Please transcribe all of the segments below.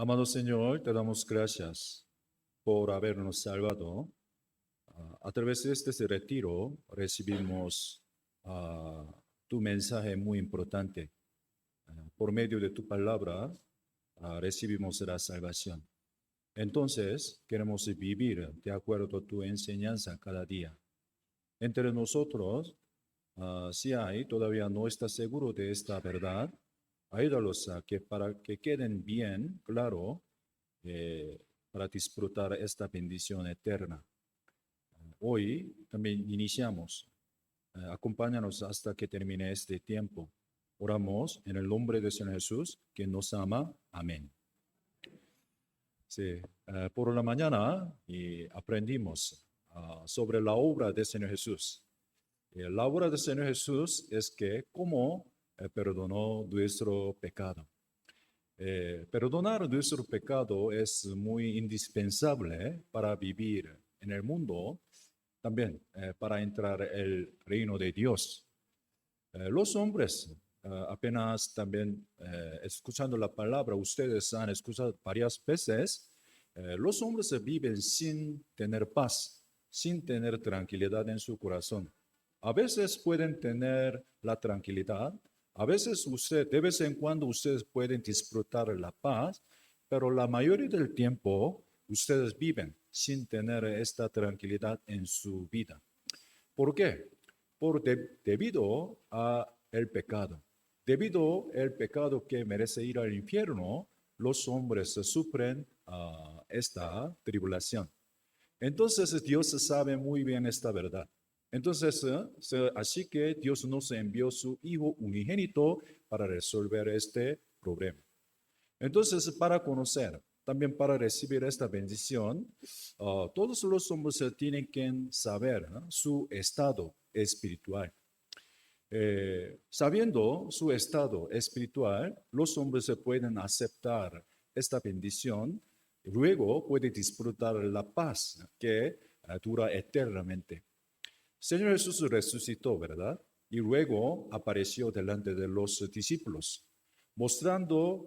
Amado Señor, te damos gracias por habernos salvado. A través de este retiro recibimos tu mensaje muy importante. Por medio de tu palabra recibimos la salvación. Entonces, queremos vivir de acuerdo a tu enseñanza cada día. Entre nosotros, si hay todavía no está seguro de esta verdad, ayúdalos a que para que queden bien claro eh, para disfrutar esta bendición eterna. Hoy también iniciamos. Acompáñanos hasta que termine este tiempo. Oramos en el nombre del Señor Jesús, que nos ama. Amén. Sí, por la mañana aprendimos sobre la obra del Señor Jesús. La obra del Señor Jesús es que cómo perdonó nuestro pecado. Perdonar nuestro pecado es muy indispensable para vivir en el mundo, también para entrar el reino de Dios. Los hombres, apenas también escuchando la palabra, ustedes han escuchado varias veces, los hombres viven sin tener paz, sin tener tranquilidad en su corazón. A veces pueden tener la tranquilidad, a veces de vez en cuando ustedes pueden disfrutar la paz, pero la mayoría del tiempo ustedes viven sin tener esta tranquilidad en su vida. ¿Por qué? Debido a el pecado. Debido al pecado que merece ir al infierno, los hombres sufren esta tribulación. Entonces Dios sabe muy bien esta verdad. Entonces, así que Dios nos envió su Hijo unigénito para resolver este problema. Entonces, para conocer, también para recibir esta bendición, todos los hombres tienen que saber su estado espiritual. Sabiendo su estado espiritual, los hombres pueden aceptar esta bendición y luego pueden disfrutar la paz que dura eternamente. Señor Jesús resucitó, ¿verdad? Y luego apareció delante de los discípulos, mostrando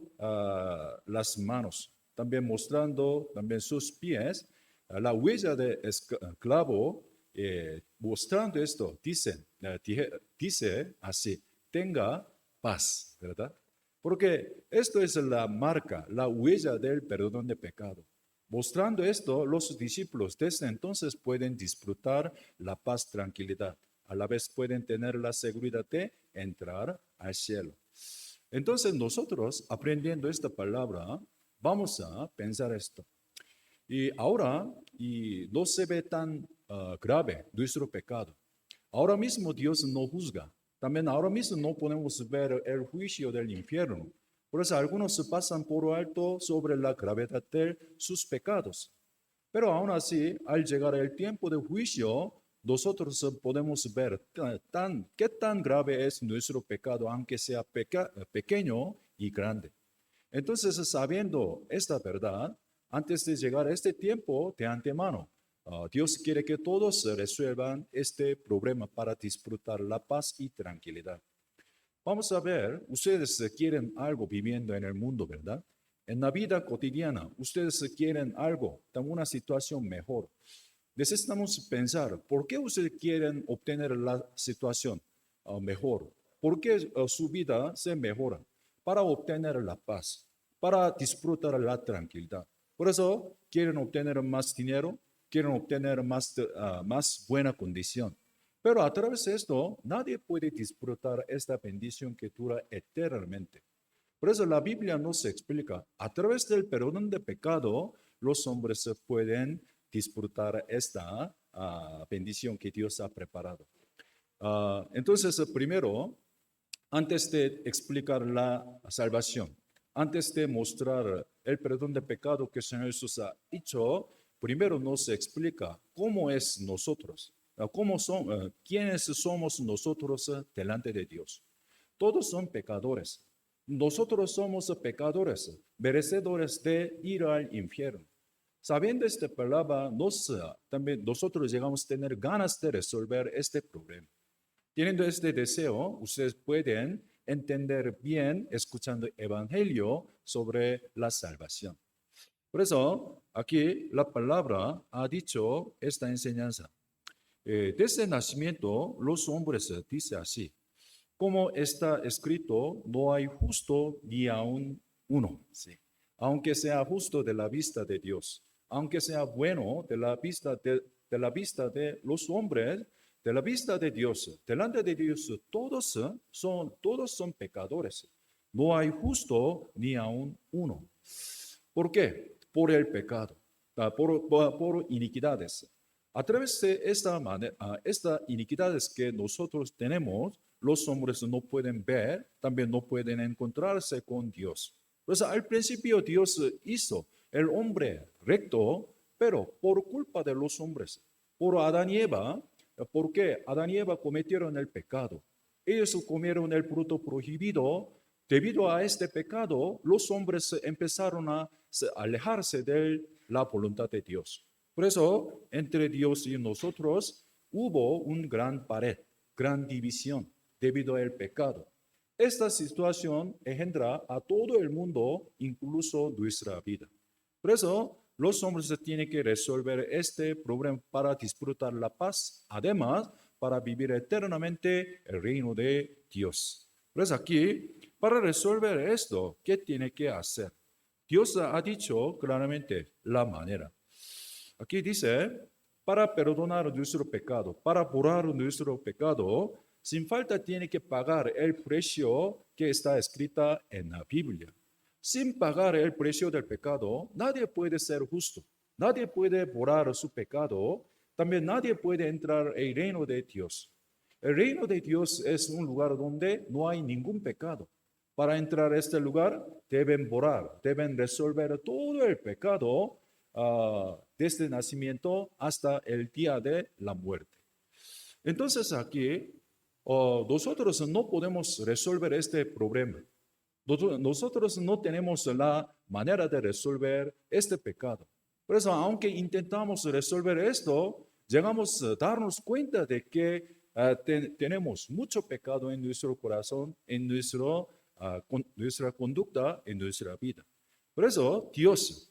las manos, también mostrando también sus pies, la huella de esclavo, mostrando esto, dice así, tenga paz, ¿verdad? Porque esto es la marca, la huella del perdón de pecado. Mostrando esto, los discípulos desde entonces pueden disfrutar la paz, tranquilidad. A la vez pueden tener la seguridad de entrar al cielo. Entonces nosotros, aprendiendo esta palabra, vamos a pensar esto. Y ahora, no se ve tan grave nuestro pecado. Ahora mismo Dios no juzga. También ahora mismo no podemos ver el juicio del infierno. Por eso algunos pasan por alto sobre la gravedad de sus pecados. Pero aún así, al llegar el tiempo de juicio, nosotros podemos ver qué tan grave es nuestro pecado, aunque sea pequeño y grande. Entonces, sabiendo esta verdad, antes de llegar a este tiempo de antemano, Dios quiere que todos resuelvan este problema para disfrutar la paz y tranquilidad. Vamos a ver, ustedes quieren algo viviendo en el mundo, ¿verdad? En la vida cotidiana, ustedes quieren algo, una situación mejor. Necesitamos pensar, ¿por qué ustedes quieren obtener la situación mejor? ¿Por qué su vida se mejora? Para obtener la paz, para disfrutar la tranquilidad. Por eso quieren obtener más dinero, quieren obtener más buena condición. Pero a través de esto, nadie puede disfrutar esta bendición que dura eternamente. Por eso la Biblia nos explica, a través del perdón de pecado, los hombres pueden disfrutar esta bendición que Dios ha preparado. Entonces, primero, antes de explicar la salvación, antes de mostrar el perdón de pecado que el Señor Jesús ha hecho, primero nos explica cómo es nosotros, quiénes somos nosotros delante de Dios. Todos son pecadores. Nosotros somos pecadores, merecedores de ir al infierno. Sabiendo esta palabra, también nosotros llegamos a tener ganas de resolver este problema. Teniendo este deseo, ustedes pueden entender bien, escuchando el Evangelio sobre la salvación. 그래서 aquí la palabra ha dicho esta enseñanza. Desde el nacimiento, los hombres dice así, como está escrito, no hay justo ni aun uno. Sí. Aunque sea justo de la vista de Dios, aunque sea bueno de la vista de los hombres, de la vista de Dios, delante de Dios, todos son pecadores. No hay justo ni aun uno. ¿Por qué? Por el pecado, por iniquidades. A través de estas iniquidades que nosotros tenemos, los hombres no pueden ver, también no pueden encontrarse con Dios. Pues al principio Dios hizo el hombre recto, pero por culpa de los hombres, por Adán y Eva, porque Adán y Eva cometieron el pecado. Ellos comieron el fruto prohibido. Debido a este pecado, los hombres empezaron a alejarse de la voluntad de Dios. Por eso, entre Dios y nosotros hubo un gran pared, gran división debido al pecado. Esta situación engendra a todo el mundo, incluso nuestra vida. Por eso, los hombres tienen que resolver este problema para disfrutar la paz, además, para vivir eternamente el reino de Dios. Por eso aquí, para resolver esto, ¿qué tiene que hacer? Dios ha dicho claramente la manera. Aquí dice, para perdonar nuestro pecado, para borrar nuestro pecado, sin falta tiene que pagar el precio que está escrita en la Biblia. Sin pagar el precio del pecado, nadie puede ser justo, nadie puede borrar su pecado, también nadie puede entrar al reino de Dios. El reino de Dios es un lugar donde no hay ningún pecado. Para entrar a este lugar deben borrar, deben resolver todo el pecado desde el nacimiento hasta el día de la muerte. Entonces aquí nosotros no podemos resolver este problema. Nosotros no tenemos la manera de resolver este pecado. Por eso, aunque intentamos resolver esto, llegamos a darnos cuenta de que tenemos mucho pecado en nuestro corazón, en nuestra conducta, en nuestra vida. Por eso, Dios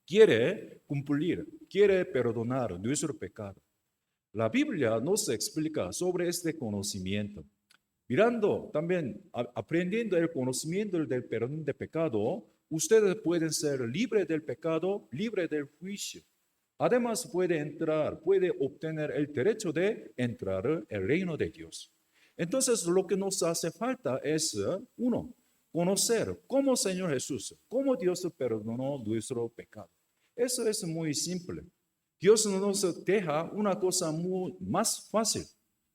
quiere cumplir, quiere perdonar nuestro pecado. La Biblia nos explica sobre este conocimiento. Mirando también, aprendiendo el conocimiento del perdón de pecado, ustedes pueden ser libres del pecado, libres del juicio. Además puede obtener el derecho de entrar al reino de Dios. Entonces lo que nos hace falta es, uno, conocer cómo Señor Jesús, cómo Dios perdonó nuestro pecado. Eso es muy simple. Dios nos deja una cosa más fácil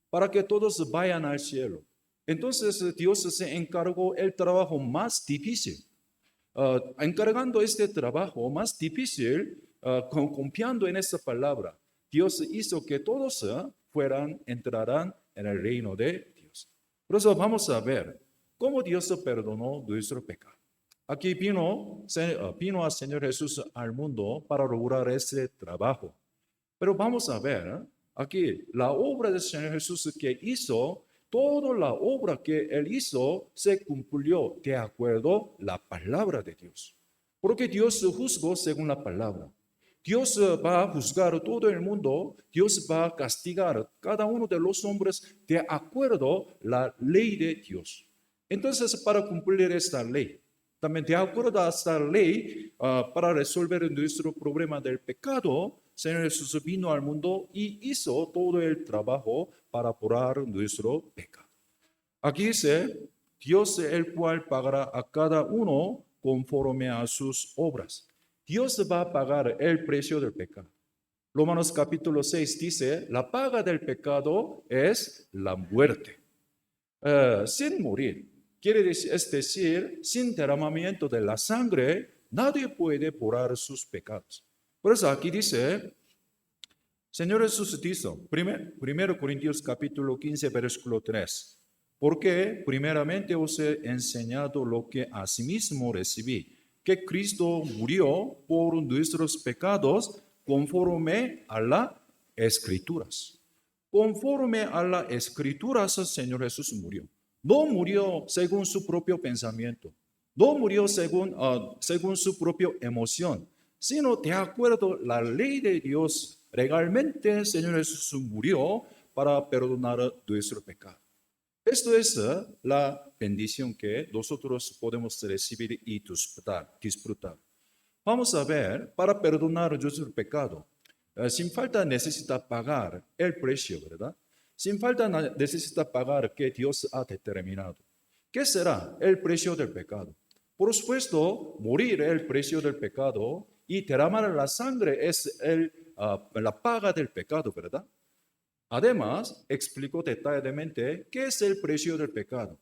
para que todos vayan al cielo. Entonces Dios se encargó el trabajo más difícil. Encargando este trabajo más difícil, confiando en esta palabra, Dios hizo que todos entrarán en el reino de Dios. Por eso vamos a ver cómo Dios perdonó nuestro pecado. Aquí vino al Señor Jesús al mundo para lograr ese trabajo. Pero vamos a ver aquí la obra del Señor Jesús que hizo. Toda la obra que Él hizo se cumplió de acuerdo a la palabra de Dios. Porque Dios juzgó según la palabra. Dios va a juzgar todo el mundo. Dios va a castigar cada uno de los hombres de acuerdo a la ley de Dios. Entonces, para cumplir esta ley, también de acuerdo a esta ley, para resolver nuestro problema del pecado, Señor Jesús vino al mundo y hizo todo el trabajo para borrar nuestro pecado. Aquí dice, Dios el cual pagará a cada uno conforme a sus obras. Dios va a pagar el precio del pecado. Romanos capítulo 6 dice, la paga del pecado es la muerte. Sin morir, es decir, sin derramamiento de la sangre, nadie puede borrar sus pecados. Por eso aquí dice, Señor Jesús dijo, 1 Corintios capítulo 15, versículo 3, porque primeramente os he enseñado lo que asimismo recibí, que Cristo murió por nuestros pecados conforme a las Escrituras. Conforme a las Escrituras, el Señor Jesús murió. No murió según su propio pensamiento, no murió según su propia emoción, sino de acuerdo a la ley de Dios. Legalmente, el Señor Jesús murió para perdonar nuestro pecado. Esto es la bendición que nosotros podemos recibir y disfrutar. Vamos a ver, para perdonar nuestro pecado, sin falta necesita pagar el precio, ¿verdad? Sin falta necesita pagar que Dios ha determinado. ¿Qué será el precio del pecado? Por supuesto, morir el precio del pecado y derramar la sangre es la paga del pecado, ¿verdad? Además, explicó detalladamente qué es el precio del pecado.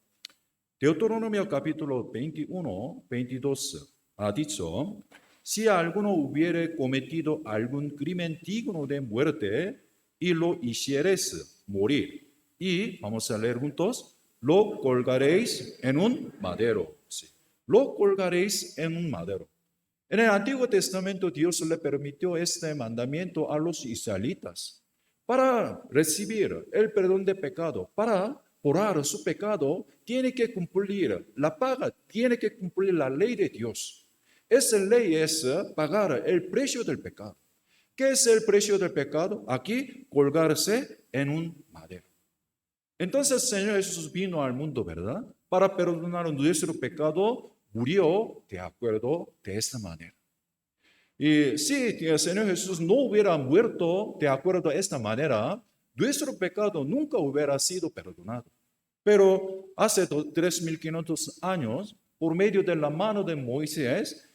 Deuteronomio capítulo 21, 22 ha dicho, si alguno hubiere cometido algún crimen digno de muerte y lo hicieres morir, y vamos a leer juntos, lo colgaréis en un madero. Sí, lo colgaréis en un madero. En el Antiguo Testamento Dios le permitió este mandamiento a los israelitas para recibir el perdón de pecado, para borrar su pecado, tiene que cumplir la paga, tiene que cumplir la ley de Dios. Esa ley es pagar el precio del pecado. ¿Qué es el precio del pecado? Aquí, colgarse en un madero. Entonces el Señor Jesús vino al mundo, ¿verdad? Para perdonar nuestro pecado, murió de acuerdo de esta manera. Y si el Señor Jesús no hubiera muerto de acuerdo a esta manera, nuestro pecado nunca hubiera sido perdonado. Pero hace 3.500 años, por medio de la mano de Moisés,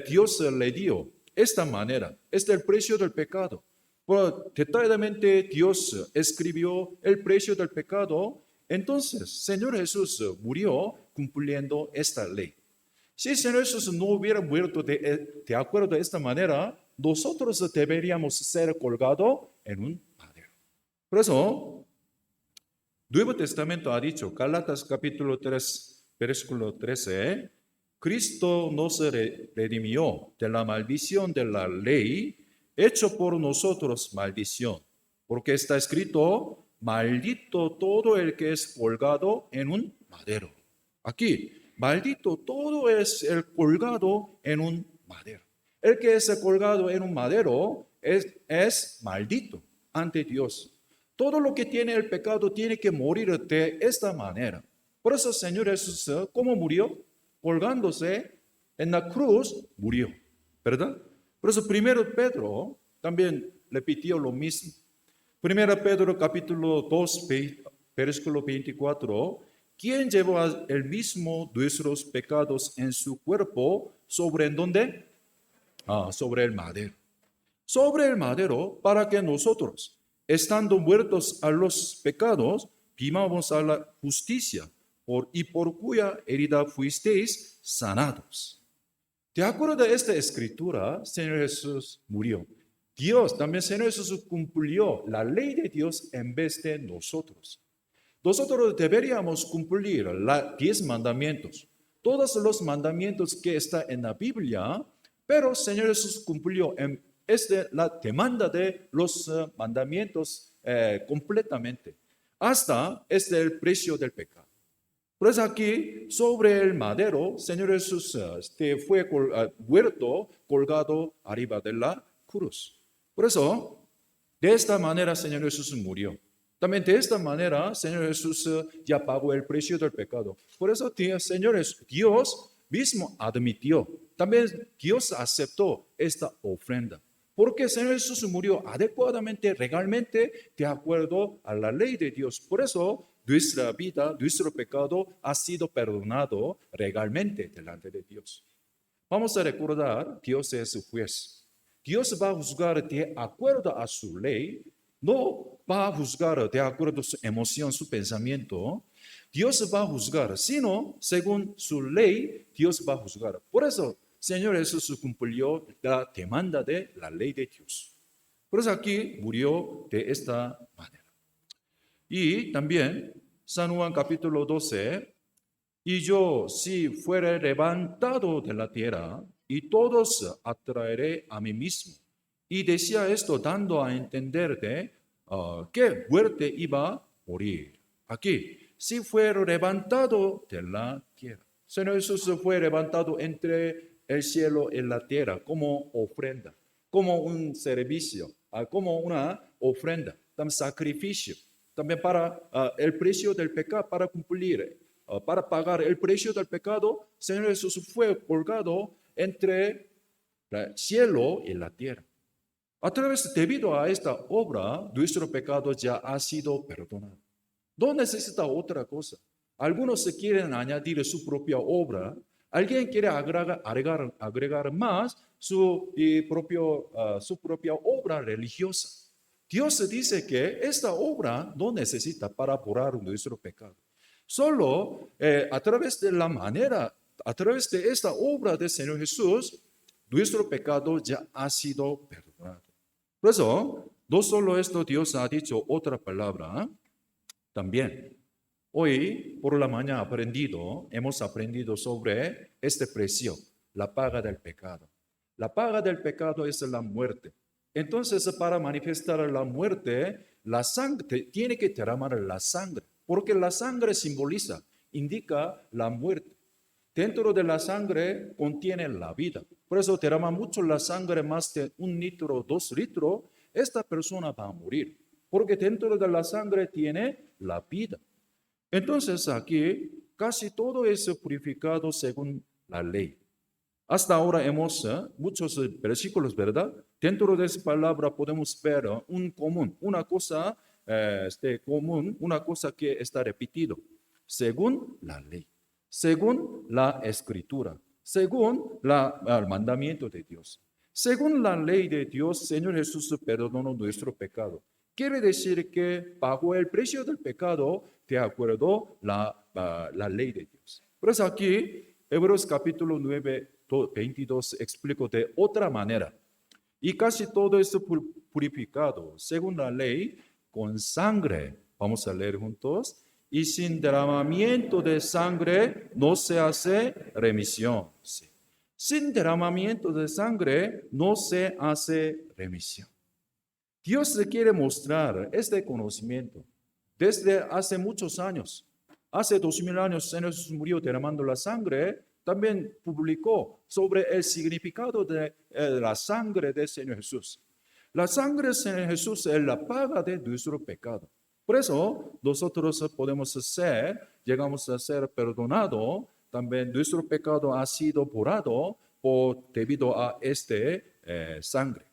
Dios le dio esta manera. Este es el precio del pecado. Pero detalladamente Dios escribió el precio del pecado. Entonces, Señor Jesús murió cumpliendo esta ley. Si el Señor Jesús no hubiera muerto de acuerdo a esta manera, nosotros deberíamos ser colgados en un madero. Por eso, Nuevo Testamento ha dicho, Gálatas capítulo 3, versículo 13, Cristo nos redimió de la maldición de la ley, hecho por nosotros maldición, porque está escrito, maldito todo el que es colgado en un madero. Aquí, maldito todo es el colgado en un madero. El que es colgado en un madero es maldito ante Dios. Todo lo que tiene el pecado tiene que morir de esta manera. Por eso el Señor Jesús, ¿cómo murió? Colgándose en la cruz, murió, ¿verdad? Por eso primero Pedro también repitió lo mismo. Primero Pedro capítulo 2, versículo 24, ¿quién llevó el mismo nuestros pecados en su cuerpo? ¿Sobre en dónde? Sobre el madero. Sobre el madero para que nosotros, estando muertos a los pecados, vivamos a la justicia, y por cuya herida fuisteis sanados. De acuerdo a esta escritura, Señor Jesús murió. Dios, también Señor Jesús cumplió la ley de Dios en vez de nosotros. Nosotros deberíamos cumplir los 10 mandamientos, todos los mandamientos que están en la Biblia, pero Señor Jesús cumplió la demanda de los mandamientos completamente, hasta el precio del pecado. Por eso aquí, sobre el madero, Señor Jesús fue muerto, colgado arriba de la cruz. Por eso, de esta manera, Señor Jesús murió. También de esta manera, Señor Jesús ya pagó el precio del pecado. Por eso, Dios mismo admitió, también Dios aceptó esta ofrenda. Porque Señor Jesús murió adecuadamente, legalmente, de acuerdo a la ley de Dios. Por eso, nuestra vida, nuestro pecado ha sido perdonado legalmente delante de Dios. Vamos a recordar, Dios es juez. Dios va a juzgar de acuerdo a su ley, no va a juzgar de acuerdo a su emoción, su pensamiento. Dios va a juzgar, sino según su ley, Dios va a juzgar. Por eso, Señor Jesús cumplió la demanda de la ley de Dios. Por eso aquí murió de esta manera. Y también, San Juan capítulo 12, y yo si fuere levantado de la tierra, y todos atraeré a mí mismo. Y decía esto dando a entender que muerte iba a morir. Aquí, si fuera levantado de la tierra. Señor Jesús fue levantado entre el cielo y la tierra como ofrenda, como un servicio, como una ofrenda, también sacrificio, también para el precio del pecado, para cumplir, para pagar el precio del pecado. Señor Jesús fue colgado entre el cielo y la tierra. Debido a esta obra, nuestro pecado ya ha sido perdonado. No necesita otra cosa. Algunos se quieren añadir su propia obra. Alguien quiere agregar más su propia obra religiosa. Dios dice que esta obra no necesita para borrar nuestro pecado. Solo a través de esta obra del Señor Jesús, nuestro pecado ya ha sido perdonado. Por eso, no solo esto, Dios ha dicho otra palabra también. Hoy, por la mañana hemos aprendido sobre este precio, la paga del pecado. La paga del pecado es la muerte. Entonces, para manifestar la muerte, la sangre tiene que derramar la sangre, porque la sangre indica la muerte. Dentro de la sangre contiene la vida. Por eso derrama mucho la sangre, más de 1 litro, 2 litros, esta persona va a morir, porque dentro de la sangre tiene la vida. Entonces aquí casi todo es purificado según la ley. Hasta ahora muchos versículos, ¿verdad? Dentro de esa palabra podemos ver una cosa común, una cosa que está repetido, según la ley, según la escritura, según el mandamiento de Dios. Según la ley de Dios, Señor Jesús perdonó nuestro pecado. Quiere decir que pagó el precio del pecado de acuerdo a la ley de Dios. Por eso aquí, Hebreos capítulo 9, 22 explico de otra manera. Y casi todo esto purificado, según la ley, con sangre. Vamos a leer juntos. Y sin derramamiento de sangre no se hace remisión. Sí. Sin derramamiento de sangre no se hace remisión. Dios le quiere mostrar este conocimiento desde hace muchos años. Hace 2000 años, el Señor Jesús murió derramando la sangre. También publicó sobre el significado de la sangre del Señor Jesús. La sangre del Señor Jesús es la paga de nuestro pecado. Por eso nosotros llegamos a ser perdonados. También nuestro pecado ha sido borrado debido a este sangre.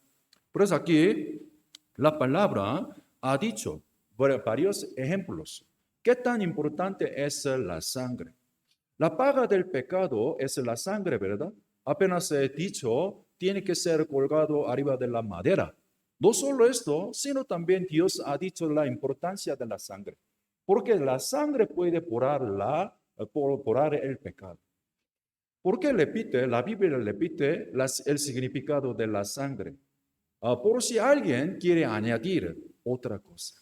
Por eso aquí la palabra ha dicho varios ejemplos. ¿Qué tan importante es la sangre? La paga del pecado es la sangre, ¿verdad? Apenas he dicho, tiene que ser colgado arriba de la madera. No solo esto, sino también Dios ha dicho la importancia de la sangre. Porque la sangre puede borrar el pecado. ¿Por qué la Biblia repite el significado de la sangre? Por si alguien quiere añadir otra cosa.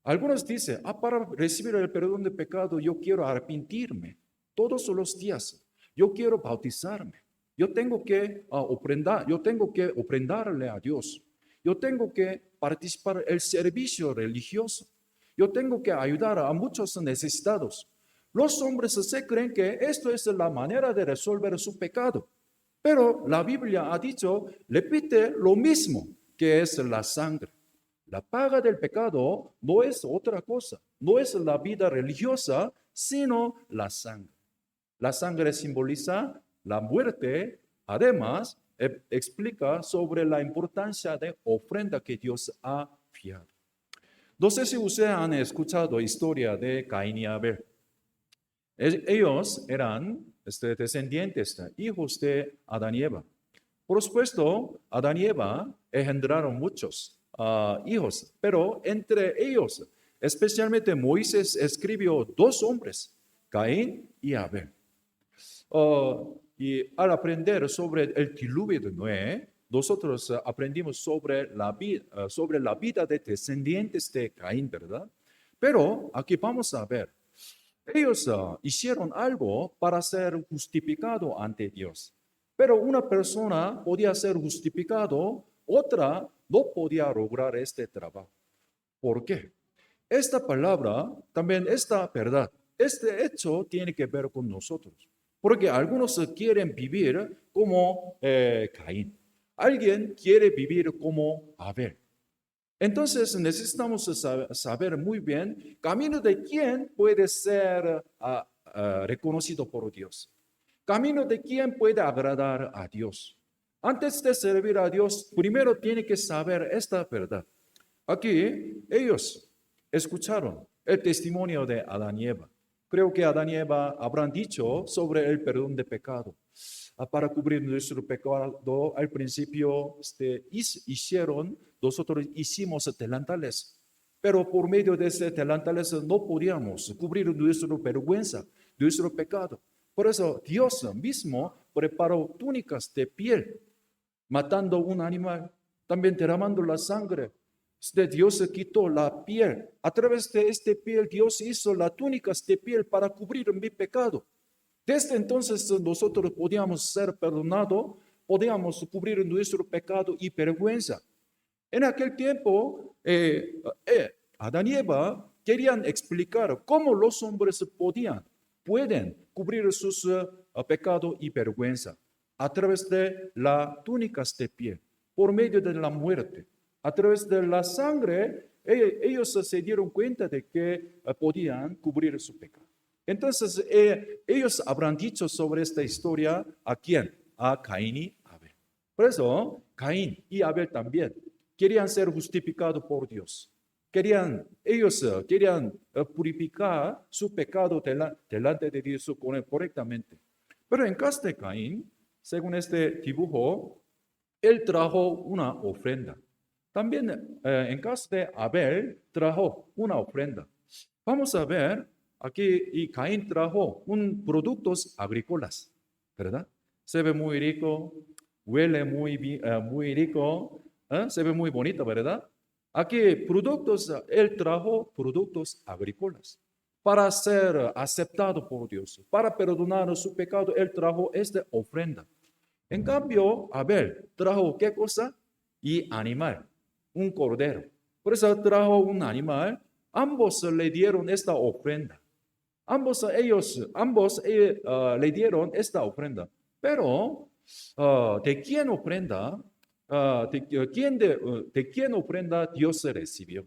Algunos dicen, para recibir el perdón de pecado, yo quiero arrepentirme todos los días. Yo quiero bautizarme. Yo tengo que ofrendarle a Dios. Yo tengo que participar en el servicio religioso. Yo tengo que ayudar a muchos necesitados. Los hombres se creen que esto es la manera de resolver su pecado. Pero la Biblia ha dicho, repite lo mismo, que es la sangre. La paga del pecado no es otra cosa, no es la vida religiosa, sino la sangre. La sangre simboliza la muerte, además explica sobre la importancia de ofrenda que Dios ha fiado. No sé si ustedes han escuchado la historia de Caín y Abel. Ellos eran descendientes, hijos de Adán y Eva. Por supuesto, Adán y Eva engendraron muchos hijos, pero entre ellos, especialmente Moisés escribió 2 hombres, Caín y Abel. Y al aprender sobre el diluvio de Noé, nosotros aprendimos sobre la vida de descendientes de Caín, ¿verdad? Pero aquí vamos a ver, ellos hicieron algo para ser justificado ante Dios. Pero una persona podía ser justificado, otra no podía lograr este trabajo. ¿Por qué? Esta palabra, también esta verdad, este hecho tiene que ver con nosotros. Porque algunos quieren vivir como Caín. Alguien quiere vivir como Abel. Entonces necesitamos saber muy bien camino de quién puede ser reconocido por Dios. Camino de quién puede agradar a Dios. Antes de servir a Dios, primero tiene que saber esta verdad. Aquí ellos escucharon el testimonio de Adán y Eva. Creo que Adán y Eva habrán dicho sobre el perdón de pecado. Para cubrir nuestro pecado, al principio nosotros hicimos delantales, pero por medio de ese delantales no podíamos cubrir nuestra vergüenza, nuestro pecado. Por eso Dios mismo preparó túnicas de piel, matando un animal, también derramando la sangre. Dios quitó la piel. A través de este piel, Dios hizo las túnicas de piel para cubrir mi pecado. Desde entonces nosotros podíamos ser perdonados, podíamos cubrir nuestro pecado y vergüenza. En aquel tiempo, Adán y Eva querían explicar cómo los hombres pueden cubrir sus pecados y vergüenza a través de las túnicas de piel, por medio de la muerte, a través de la sangre. Ellos se dieron cuenta de que podían cubrir su pecado. Entonces, ellos habrán dicho sobre esta historia ¿a quién? A Caín y Abel. Por eso, Caín y Abel también querían ser justificados por Dios. Ellos querían purificar su pecado delante de Dios correctamente. Pero en caso de Caín, según este dibujo, él trajo una ofrenda. También en caso de Abel, trajo una ofrenda. Vamos a ver. Aquí y Caín trajo productos agrícolas, ¿verdad? Se ve muy rico, huele muy rico, se ve muy bonito, ¿verdad? Aquí él trajo productos agrícolas para ser aceptado por Dios, para perdonar su pecado, él trajo esta ofrenda. En cambio, Abel trajo ¿qué cosa? Y animal, un cordero. Por eso trajo un animal, ambos le dieron esta ofrenda. Ambos le dieron esta ofrenda. Pero, ¿de quién ofrenda? ¿De quién ofrenda Dios se recibió?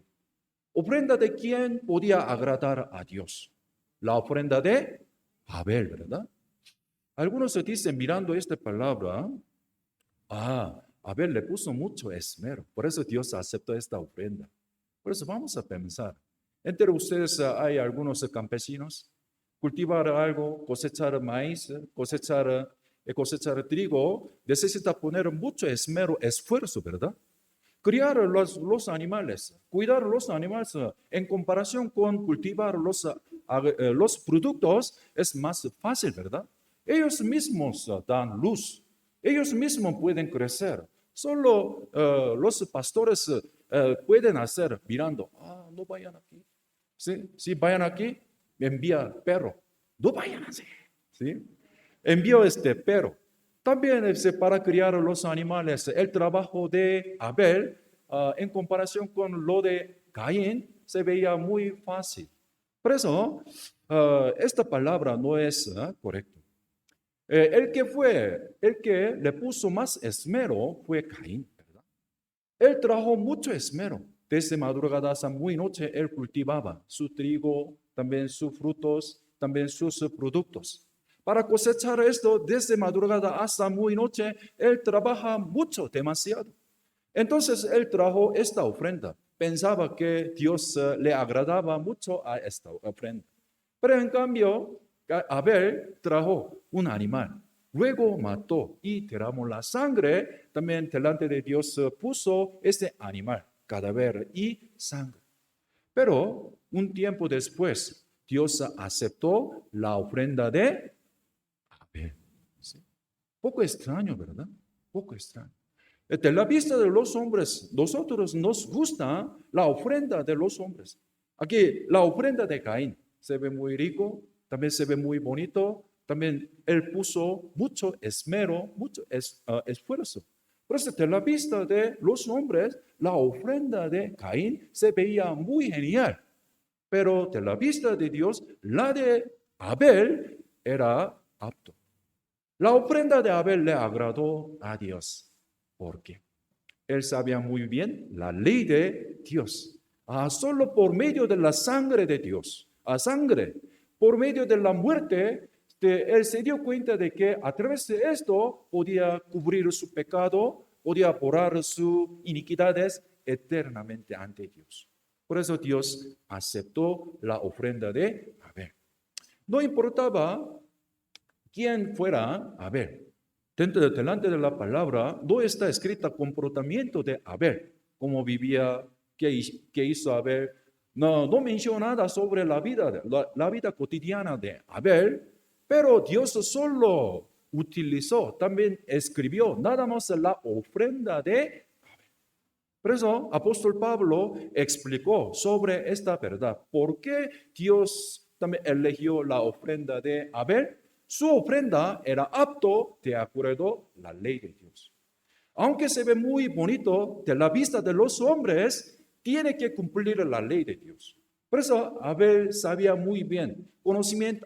¿Ofrenda de quién podía agradar a Dios? La ofrenda de Abel, ¿verdad? Algunos se dicen, mirando esta palabra, Abel le puso mucho esmero, por eso Dios aceptó esta ofrenda. Por eso vamos a pensar. Entre ustedes hay algunos campesinos, cultivar algo, cosechar maíz, cosechar trigo, necesita poner mucho esmero, esfuerzo, ¿verdad? Criar los animales, cuidar los animales en comparación con cultivar los productos es más fácil, ¿verdad? Ellos mismos dan luz, ellos mismos pueden crecer. Solo los pastores pueden hacer mirando, no vayan aquí. ¿Sí? Si vayan aquí, envía perro. No vayan así. ¿Sí? Envió este perro. También para criar los animales, el trabajo de Abel, en comparación con lo de Caín, se veía muy fácil. Por eso, esta palabra no es correcta. El que le puso más esmero fue Caín, ¿verdad? Él trajo mucho esmero. Desde madrugada hasta muy noche, él cultivaba su trigo, también sus frutos, también sus productos. Para cosechar esto, desde madrugada hasta muy noche, él trabaja mucho, demasiado. Entonces, él trajo esta ofrenda. Pensaba que Dios le agradaba mucho a esta ofrenda. Pero en cambio, Abel trajo un animal. Luego mató y derramó la sangre. También delante de Dios puso este animal, cadáver y sangre. Pero un tiempo después, Dios aceptó la ofrenda de Abel. ¿Sí? Poco extraño, ¿verdad? Poco extraño. De la vista de los hombres, nosotros nos gusta la ofrenda de los hombres. Aquí, la ofrenda de Caín se ve muy rico, también se ve muy bonito, también él puso mucho esmero, mucho esfuerzo. Por eso, de la vista de los hombres, la ofrenda de Caín se veía muy genial. Pero de la vista de Dios, la de Abel era apto. La ofrenda de Abel le agradó a Dios. ¿Por qué? Él sabía muy bien la ley de Dios. Solo por medio de la sangre de Dios, por medio de la muerte, él se dio cuenta de que a través de esto podía cubrir su pecado, podía borrar sus iniquidades eternamente ante Dios. Por eso Dios aceptó la ofrenda de Abel. No importaba quién fuera Abel. Delante de la palabra no está escrita comportamiento de Abel, cómo vivía, qué hizo Abel. No menciona nada sobre la vida cotidiana de Abel, pero Dios solo utilizó, también escribió nada más la ofrenda de. Por eso, apóstol Pablo explicó sobre esta verdad. ¿Por qué Dios también eligió la ofrenda de Abel? Su ofrenda era apto de acuerdo a la ley de Dios. Aunque se ve muy bonito de la vista de los hombres, tiene que cumplir la ley de Dios. Por eso Abel sabía muy bien,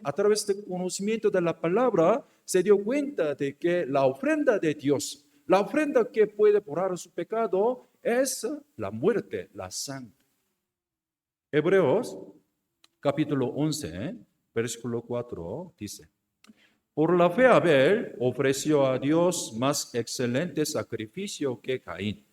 a través del conocimiento de la palabra, se dio cuenta de que la ofrenda de Dios, la ofrenda que puede borrar su pecado, es la muerte, la sangre. Hebreos capítulo 11, versículo 4 dice: por la fe Abel ofreció a Dios más excelente sacrificio que Caín,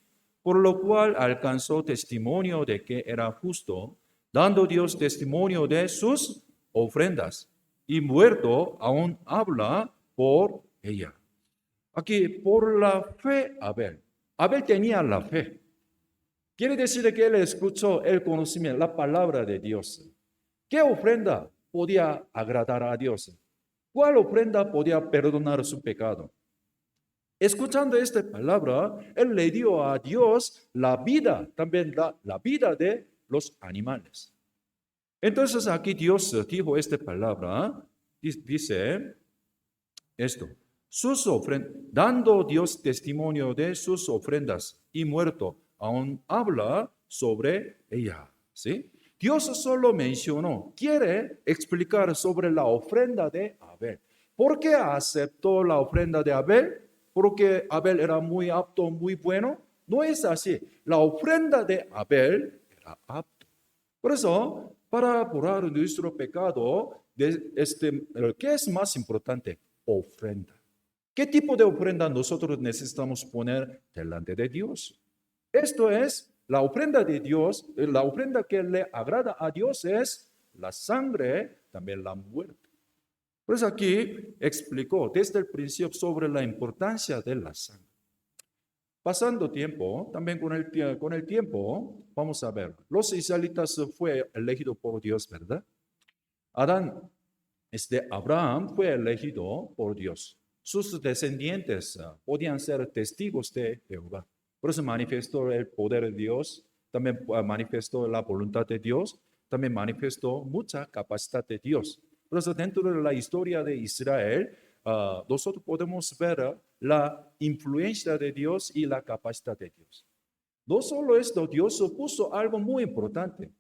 por lo cual alcanzó testimonio de que era justo, dando Dios testimonio de sus ofrendas, y muerto aún habla por ella. Aquí, por la fe Abel. Abel tenía la fe. Quiere decir que él escuchó el conocimiento, la palabra de Dios. ¿Qué ofrenda podía agradar a Dios? ¿Cuál ofrenda podía perdonar su pecado? Escuchando esta palabra, él le dio a Dios la vida, también la vida de los animales. Entonces aquí Dios dijo esta palabra, dice esto: dando Dios testimonio de sus ofrendas y muerto, aún habla sobre ella. ¿Sí? Dios solo mencionó, quiere explicar sobre la ofrenda de Abel. ¿Por qué aceptó la ofrenda de Abel? ¿Porque Abel era muy apto, muy bueno? No es así. La ofrenda de Abel era apto. Por eso, para borrar nuestro pecado, ¿qué es más importante? Ofrenda. ¿Qué tipo de ofrenda nosotros necesitamos poner delante de Dios? Esto es la ofrenda de Dios, la ofrenda que le agrada a Dios es la sangre, también la muerte. Pues aquí explicó desde el principio sobre la importancia de la sangre. Pasando tiempo, también con el tiempo, vamos a ver, los israelitas fue elegido por Dios, ¿verdad? Abraham fue elegido por Dios. Sus descendientes podían ser testigos de Jehová. Por eso manifestó el poder de Dios, también manifestó la voluntad de Dios, también manifestó mucha capacidad de Dios. Por eso dentro de la historia de Israel, nosotros podemos ver la influencia de Dios y la capacidad de Dios. No solo esto, Dios puso algo muy importante.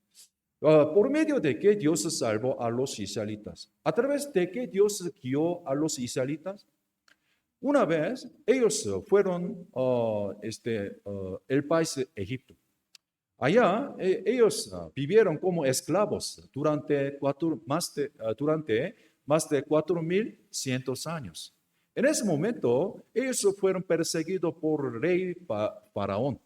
Por medio de que Dios salvó a los israelitas. A través de que Dios guió a los israelitas. Una vez ellos fueron el país de Egipto. Allá ellos vivieron como esclavos durante más de 4.100 años. En ese momento ellos fueron perseguidos por el rey Faraón.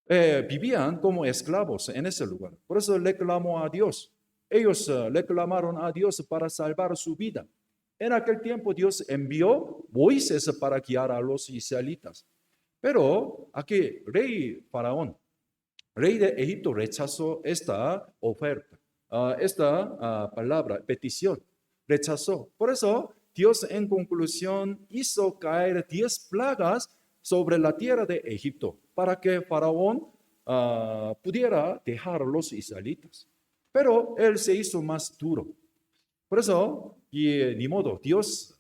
Vivían como esclavos en ese lugar. Por eso le clamó a Dios. Ellos le clamaron a Dios para salvar su vida. En aquel tiempo Dios envió Moisés para guiar a los israelitas. Pero aquí, rey Faraón, rey de Egipto, rechazó esta oferta, esta palabra, petición. Rechazó. Por eso Dios en conclusión hizo caer 10 plagas sobre la tierra de Egipto para que Faraón pudiera dejar a los israelitas. Pero él se hizo más duro. Por eso, ni modo, Dios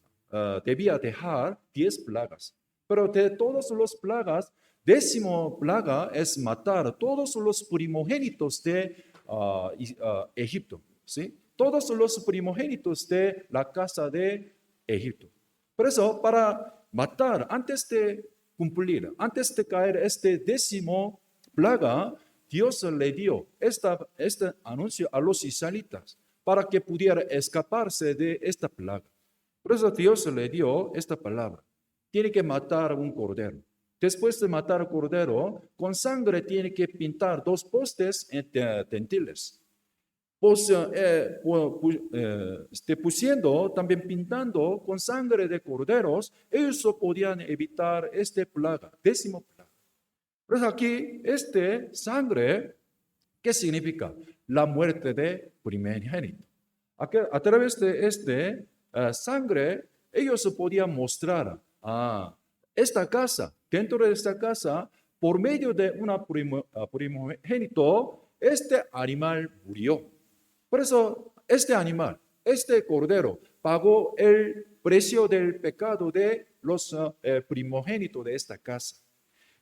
debía dejar 10 plagas. Pero de todas las plagas, 10ª plaga es matar todos los primogénitos de Egipto. ¿Sí? Todos los primogénitos de la casa de Egipto. Por eso, para matar, antes de cumplir, antes de caer este 10º plaga, Dios le dio este anuncio a los israelitas para que pudiera escaparse de esta plaga. Por eso Dios le dio esta palabra. Tiene que matar un cordero. Después de matar al cordero, con sangre tiene que pintar 2 postes tentiles. Pues, pusiendo, también pintando con sangre de corderos, ellos podían evitar este plaga, 10º plaga. Por eso aquí, sangre, ¿qué significa? La muerte de primogénito. A través de sangre, ellos podían mostrar a esta casa, dentro de esta casa, por medio de una primogénito, este animal murió. Por eso, este animal, este cordero, pagó el precio del pecado de los primogénitos de esta casa.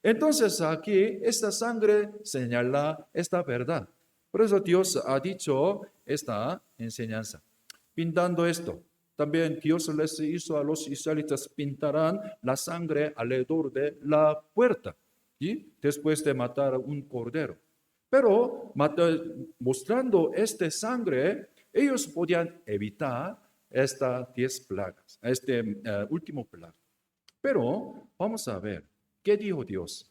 Entonces aquí esta sangre señala esta verdad. Por eso Dios ha dicho esta enseñanza. Pintando esto, también Dios les hizo a los israelitas pintarán la sangre alrededor de la puerta, ¿sí? Después de matar a un cordero. Pero mostrando esta sangre, ellos podían evitar estas 10 plagas, último plaga. Pero vamos a ver, ¿qué dijo Dios?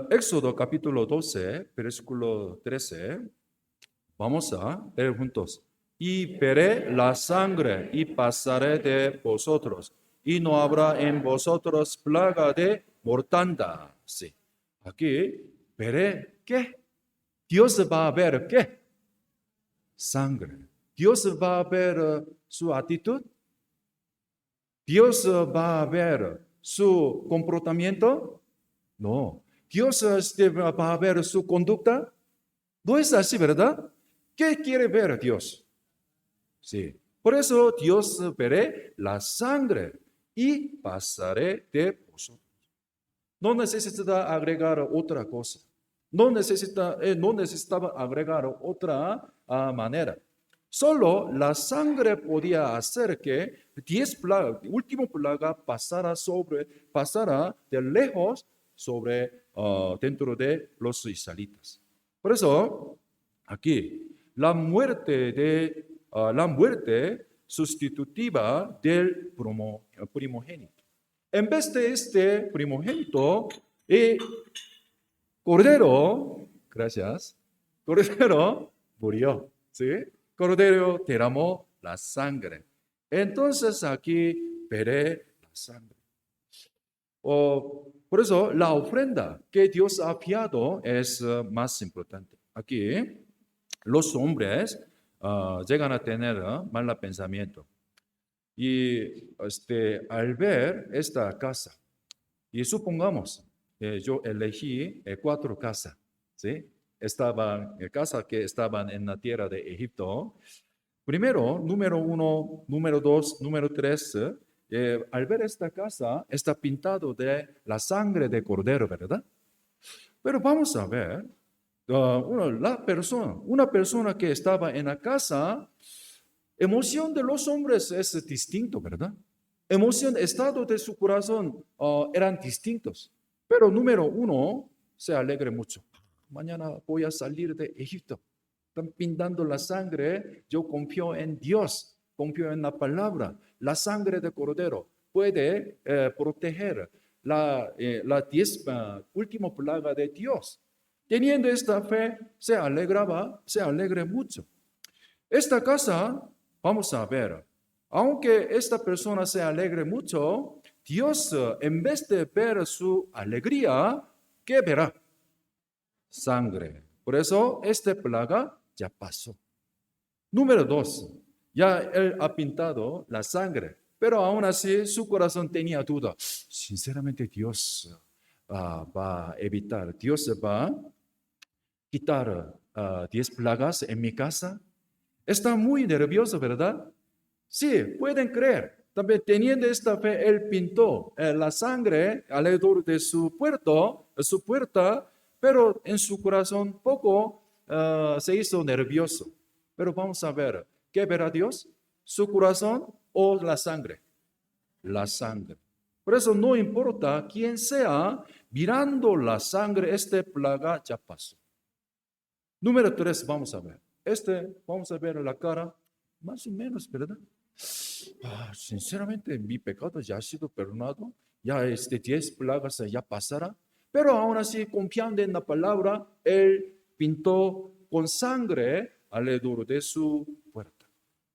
Éxodo capítulo 12, versículo 13. Vamos a leer juntos. Y veré la sangre y pasaré de vosotros, y no habrá en vosotros plaga de mortandad. Sí. Aquí veré qué. Dios va a ver qué. Sangre. Dios va a ver su actitud. Dios va a ver su comportamiento. No. Dios va a ver su conducta. No es así, ¿verdad? ¿Qué quiere ver Dios? Sí. Por eso Dios veré la sangre y pasaré de vosotros. No necesita agregar otra cosa. No necesitaba agregar otra manera. Solo la sangre podía hacer que 10 plagas, último plaga pasara de lejos dentro de los israelitas. Por eso, aquí, la muerte sustitutiva del primogénito. En vez de este primogénito, Cordero, gracias, Cordero murió, ¿sí? Cordero derramó la sangre. Entonces aquí veré la sangre. Por eso la ofrenda que Dios ha fiado es más importante. Aquí los hombres llegan a tener mal pensamiento. Y al ver esta casa, y supongamos, yo elegí 4 casas, ¿sí? Casas que estaban en la tierra de Egipto. Primero, número 1, número 2, número 3, al ver esta casa, está pintado de la sangre de cordero, ¿verdad? Pero vamos a ver, una persona que estaba en la casa, emoción de los hombres es distinto, ¿verdad? Emoción, estado de su corazón eran distintos. Pero número 1, se alegre mucho. Mañana voy a salir de Egipto. Están pintando la sangre. Yo confío en Dios, confío en la palabra. La sangre de cordero puede proteger la 10 última plaga de Dios. Teniendo esta fe, se alegre mucho. Esta casa, vamos a ver, aunque esta persona se alegre mucho, Dios, en vez de ver su alegría, ¿qué verá? Sangre. Por eso, esta plaga ya pasó. Número 2, ya él ha pintado la sangre, pero aún así su corazón tenía duda. Sinceramente, Dios va a evitar, Dios va a quitar 10 plagas en mi casa. Está muy nervioso, ¿verdad? Sí, pueden creer. También teniendo esta fe, él pintó la sangre alrededor de su puerta, pero en su corazón poco se hizo nervioso. Pero vamos a ver, ¿qué verá Dios? ¿Su corazón o la sangre? la sangre. Por eso no importa quién sea, mirando la sangre, esta plaga ya pasó. Número 3, vamos a ver. Vamos a ver la cara, más o menos, ¿verdad? Sinceramente, mi pecado ya ha sido perdonado. Ya 10 plagas ya pasará. Pero aún así, confiando en la palabra, él pintó con sangre alrededor de su puerta.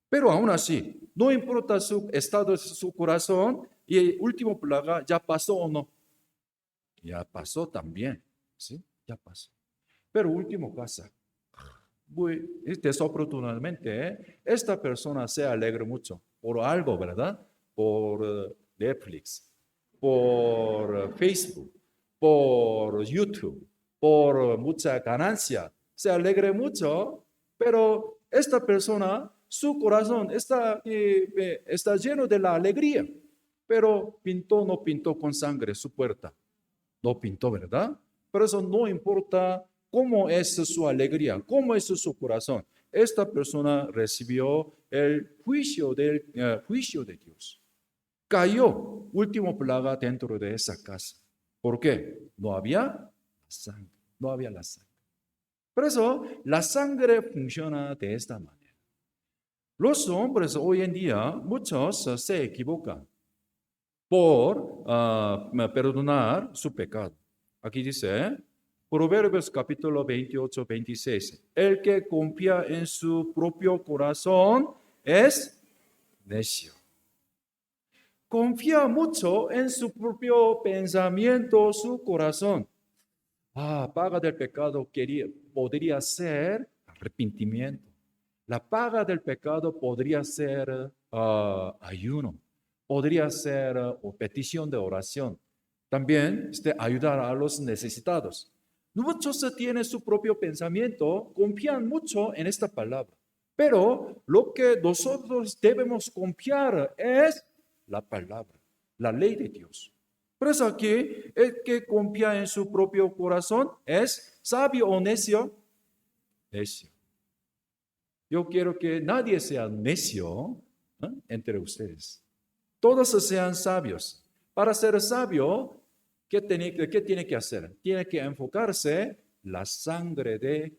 Pero aún así, no importa su estado de su corazón, y el último plaga ya pasó o no. Ya pasó también, ¿sí? Ya pasó. Pero último caso. Desafortunadamente, esta persona se alegra mucho por algo, ¿verdad? Por Netflix, por Facebook, por YouTube, por mucha ganancia. Se alegra mucho, pero esta persona, su corazón está lleno de la alegría, pero no pintó con sangre su puerta. No pintó, ¿verdad? Pero eso no importa cómo es su alegría, cómo es su corazón. Esta persona recibió el juicio de Dios. Cayó, último plaga dentro de esa casa. ¿Por qué? No había sangre, no había la sangre. Por eso, la sangre funciona de esta manera. Los hombres hoy en día, muchos se equivocan por perdonar su pecado. Aquí dice, Proverbios capítulo 28, 26. El que confía en su propio corazón es necio. Confía mucho en su propio pensamiento, su corazón. Paga del pecado podría ser arrepentimiento. La paga del pecado podría ser ayuno, podría ser petición de oración. También ayudar a los necesitados. Muchos tienen su propio pensamiento, confían mucho en esta palabra. Pero lo que nosotros debemos confiar es la palabra, la ley de Dios. Por eso aquí, el que confía en su propio corazón es sabio o necio. Necio. Yo quiero que nadie sea necio entre ustedes. Todos sean sabios. Para ser sabio, ¿qué tiene que hacer? Tiene que enfocarse en la sangre de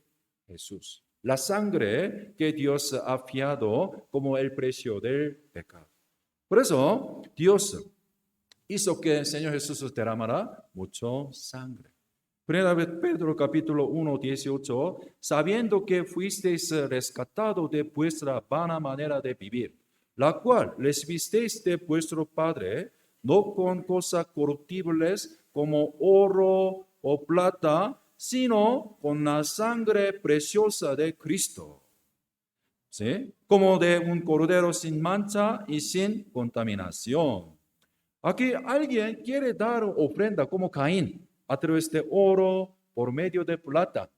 Jesús. La sangre que Dios ha fiado como el precio del pecado. Por eso, Dios hizo que el Señor Jesús derramara mucho sangre. Primera vez Pedro capítulo 1, 18, sabiendo que fuisteis rescatados de vuestra vana manera de vivir, la cual recibisteis de vuestro Padre, no con cosas corruptibles como oro o plata, sino con la sangre preciosa de Cristo, ¿sí? Como de un cordero sin mancha y sin contaminación. Aquí alguien quiere dar ofrenda como Caín a través de oro por medio de plata.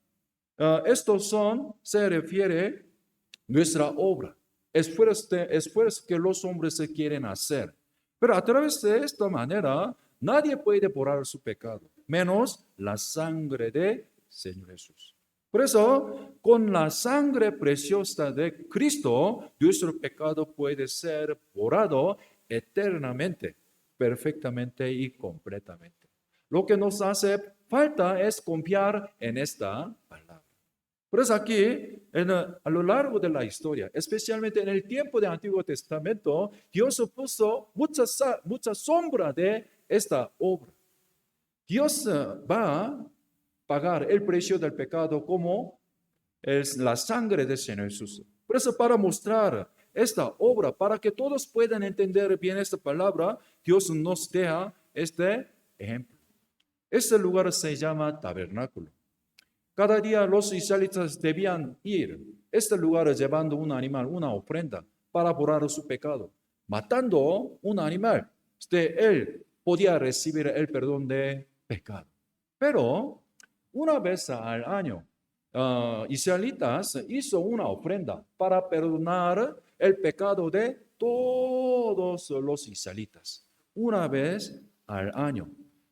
Se refiere nuestra obra, esfuerzo que los hombres se quieren hacer. Pero a través de esta manera, nadie puede borrar su pecado, menos la sangre de Señor Jesús. Por eso, con la sangre preciosa de Cristo, nuestro pecado puede ser borrado eternamente, perfectamente y completamente. Lo que nos hace falta es confiar en esta palabra. Por eso aquí, a lo largo de la historia, especialmente en el tiempo del Antiguo Testamento, Dios puso mucha sombra de esta obra. Dios va a pagar el precio del pecado como es la sangre del Señor Jesús. Por eso, para mostrar esta obra, para que todos puedan entender bien esta palabra, Dios nos deja este ejemplo. Este lugar se llama tabernáculo. Cada día los israelitas debían ir a este lugar llevando un animal, una ofrenda, para borrar su pecado. Matando un animal, él podía recibir el perdón de pecado. Pero una vez al año, israelitas hizo una ofrenda para perdonar el pecado de todos los israelitas. Una vez al año.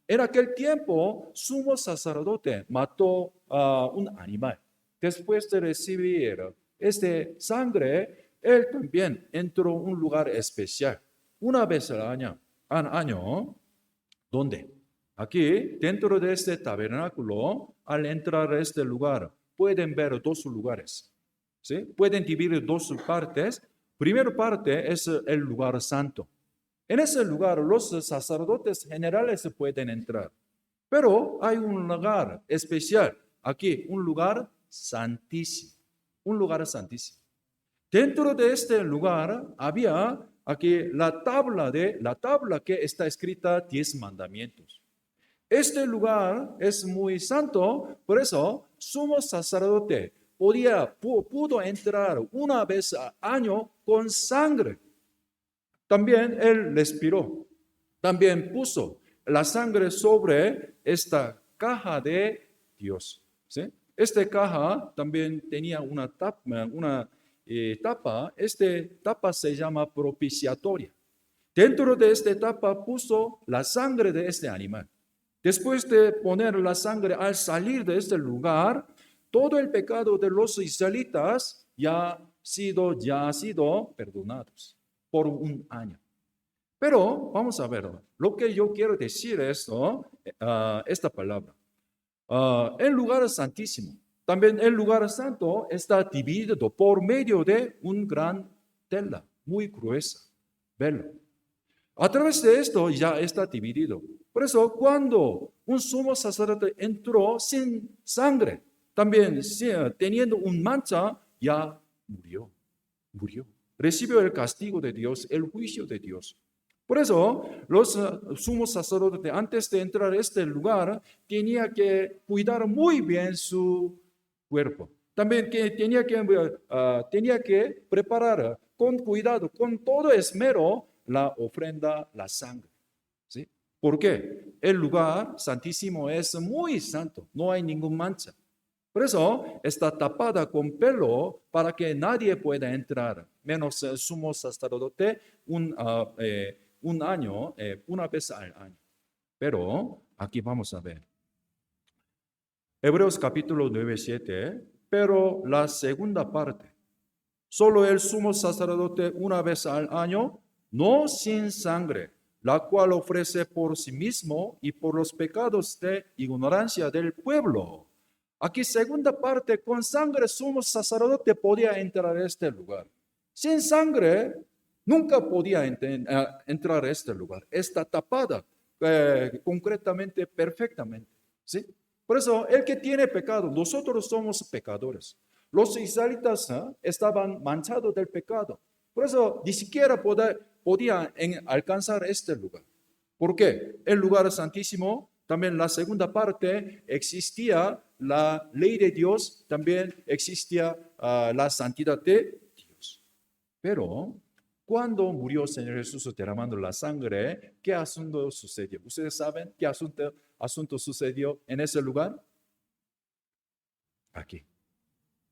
En aquel tiempo, sumo sacerdote mató a un animal. Después de recibir sangre, él también entró a un lugar especial, una vez al año, año. ¿Dónde? Aquí, dentro de este tabernáculo, al entrar a este lugar, pueden ver dos lugares. ¿Sí? Pueden dividir dos partes. Primera parte es el lugar santo. En ese lugar los sacerdotes generales pueden entrar. Pero hay un lugar especial. Aquí, un lugar santísimo. Un lugar santísimo. Dentro de este lugar había aquí la tabla que está escrita 10 mandamientos. Este lugar es muy santo, por eso sumo sacerdote pudo entrar una vez al año con sangre. También él respiró. También puso la sangre sobre esta caja de Dios. ¿Sí? Esta caja también tenía una tapa. Esta tapa se llama propiciatoria. Dentro de esta tapa puso la sangre de este animal. Después de poner la sangre al salir de este lugar, todo el pecado de los israelitas ya ha sido perdonados por un año. Pero vamos a ver, lo que yo quiero decir es esta palabra. El lugar santísimo. También el lugar santo está dividido por medio de un gran tela, muy gruesa, velo. A través de esto ya está dividido. Por eso cuando un sumo sacerdote entró sin sangre, también teniendo un mancha, ya murió. Recibió el castigo de Dios, el juicio de Dios. Por eso los sumos sacerdotes antes de entrar a este lugar tenía que cuidar muy bien su cuerpo. También tenía que preparar con cuidado, con todo esmero, la ofrenda, la sangre. ¿Sí? ¿Por qué? El lugar santísimo es muy santo, no hay ningún mancha. Por eso está tapada con pelo para que nadie pueda entrar, menos el sumo sacerdote un año, una vez al año. Pero aquí vamos a ver. Hebreos capítulo 9, 7, pero la segunda parte, solo el sumo sacerdote una vez al año, no sin sangre, la cual ofrece por sí mismo y por los pecados de ignorancia del pueblo. Aquí segunda parte, con sangre sumo sacerdote podía entrar a este lugar. Sin sangre nunca podía entrar a este lugar. Está tapada concretamente, perfectamente. ¿Sí? Por eso, el que tiene pecado, nosotros somos pecadores. Los israelitas estaban manchados del pecado. Por eso, ni siquiera podía alcanzar este lugar. ¿Por qué? El lugar santísimo, también la segunda parte, existía la ley de Dios, también existía la santidad de Dios. Pero cuando murió el Señor Jesús derramando la sangre, ¿qué asunto sucedió? ¿Ustedes saben qué asunto sucedió en ese lugar? Aquí.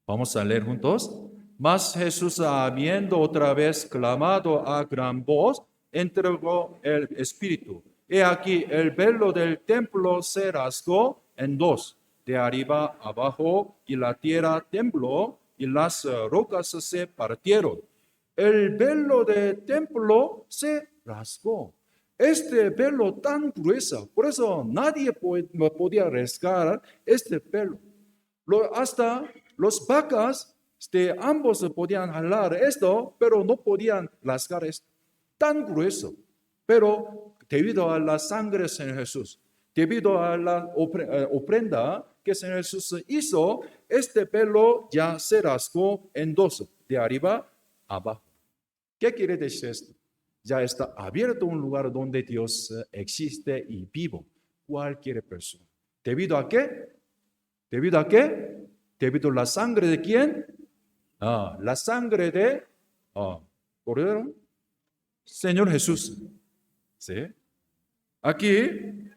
Vamos a leer juntos. Mas Jesús, habiendo otra vez clamado a gran voz, entregó el Espíritu. He aquí el velo del templo se rasgó en dos, de arriba abajo, y la tierra tembló, y las rocas se partieron. El velo del templo se rasgó. Este velo tan grueso, por eso nadie podía rasgar este velo. Hasta los vacas ambos podían jalar esto, pero no podían rasgar esto. Tan grueso. Pero debido a la sangre del Señor Jesús, debido a la ofrenda que el Señor Jesús hizo, este velo ya se rasgó en dos, de arriba abajo. ¿Qué quiere decir esto? Ya está abierto un lugar donde Dios existe y vivo. Cualquier persona. ¿Debido a qué? ¿Debido a qué? ¿Debido a la sangre de quién? La sangre de Cordero, Señor Jesús. ¿Sí? Aquí,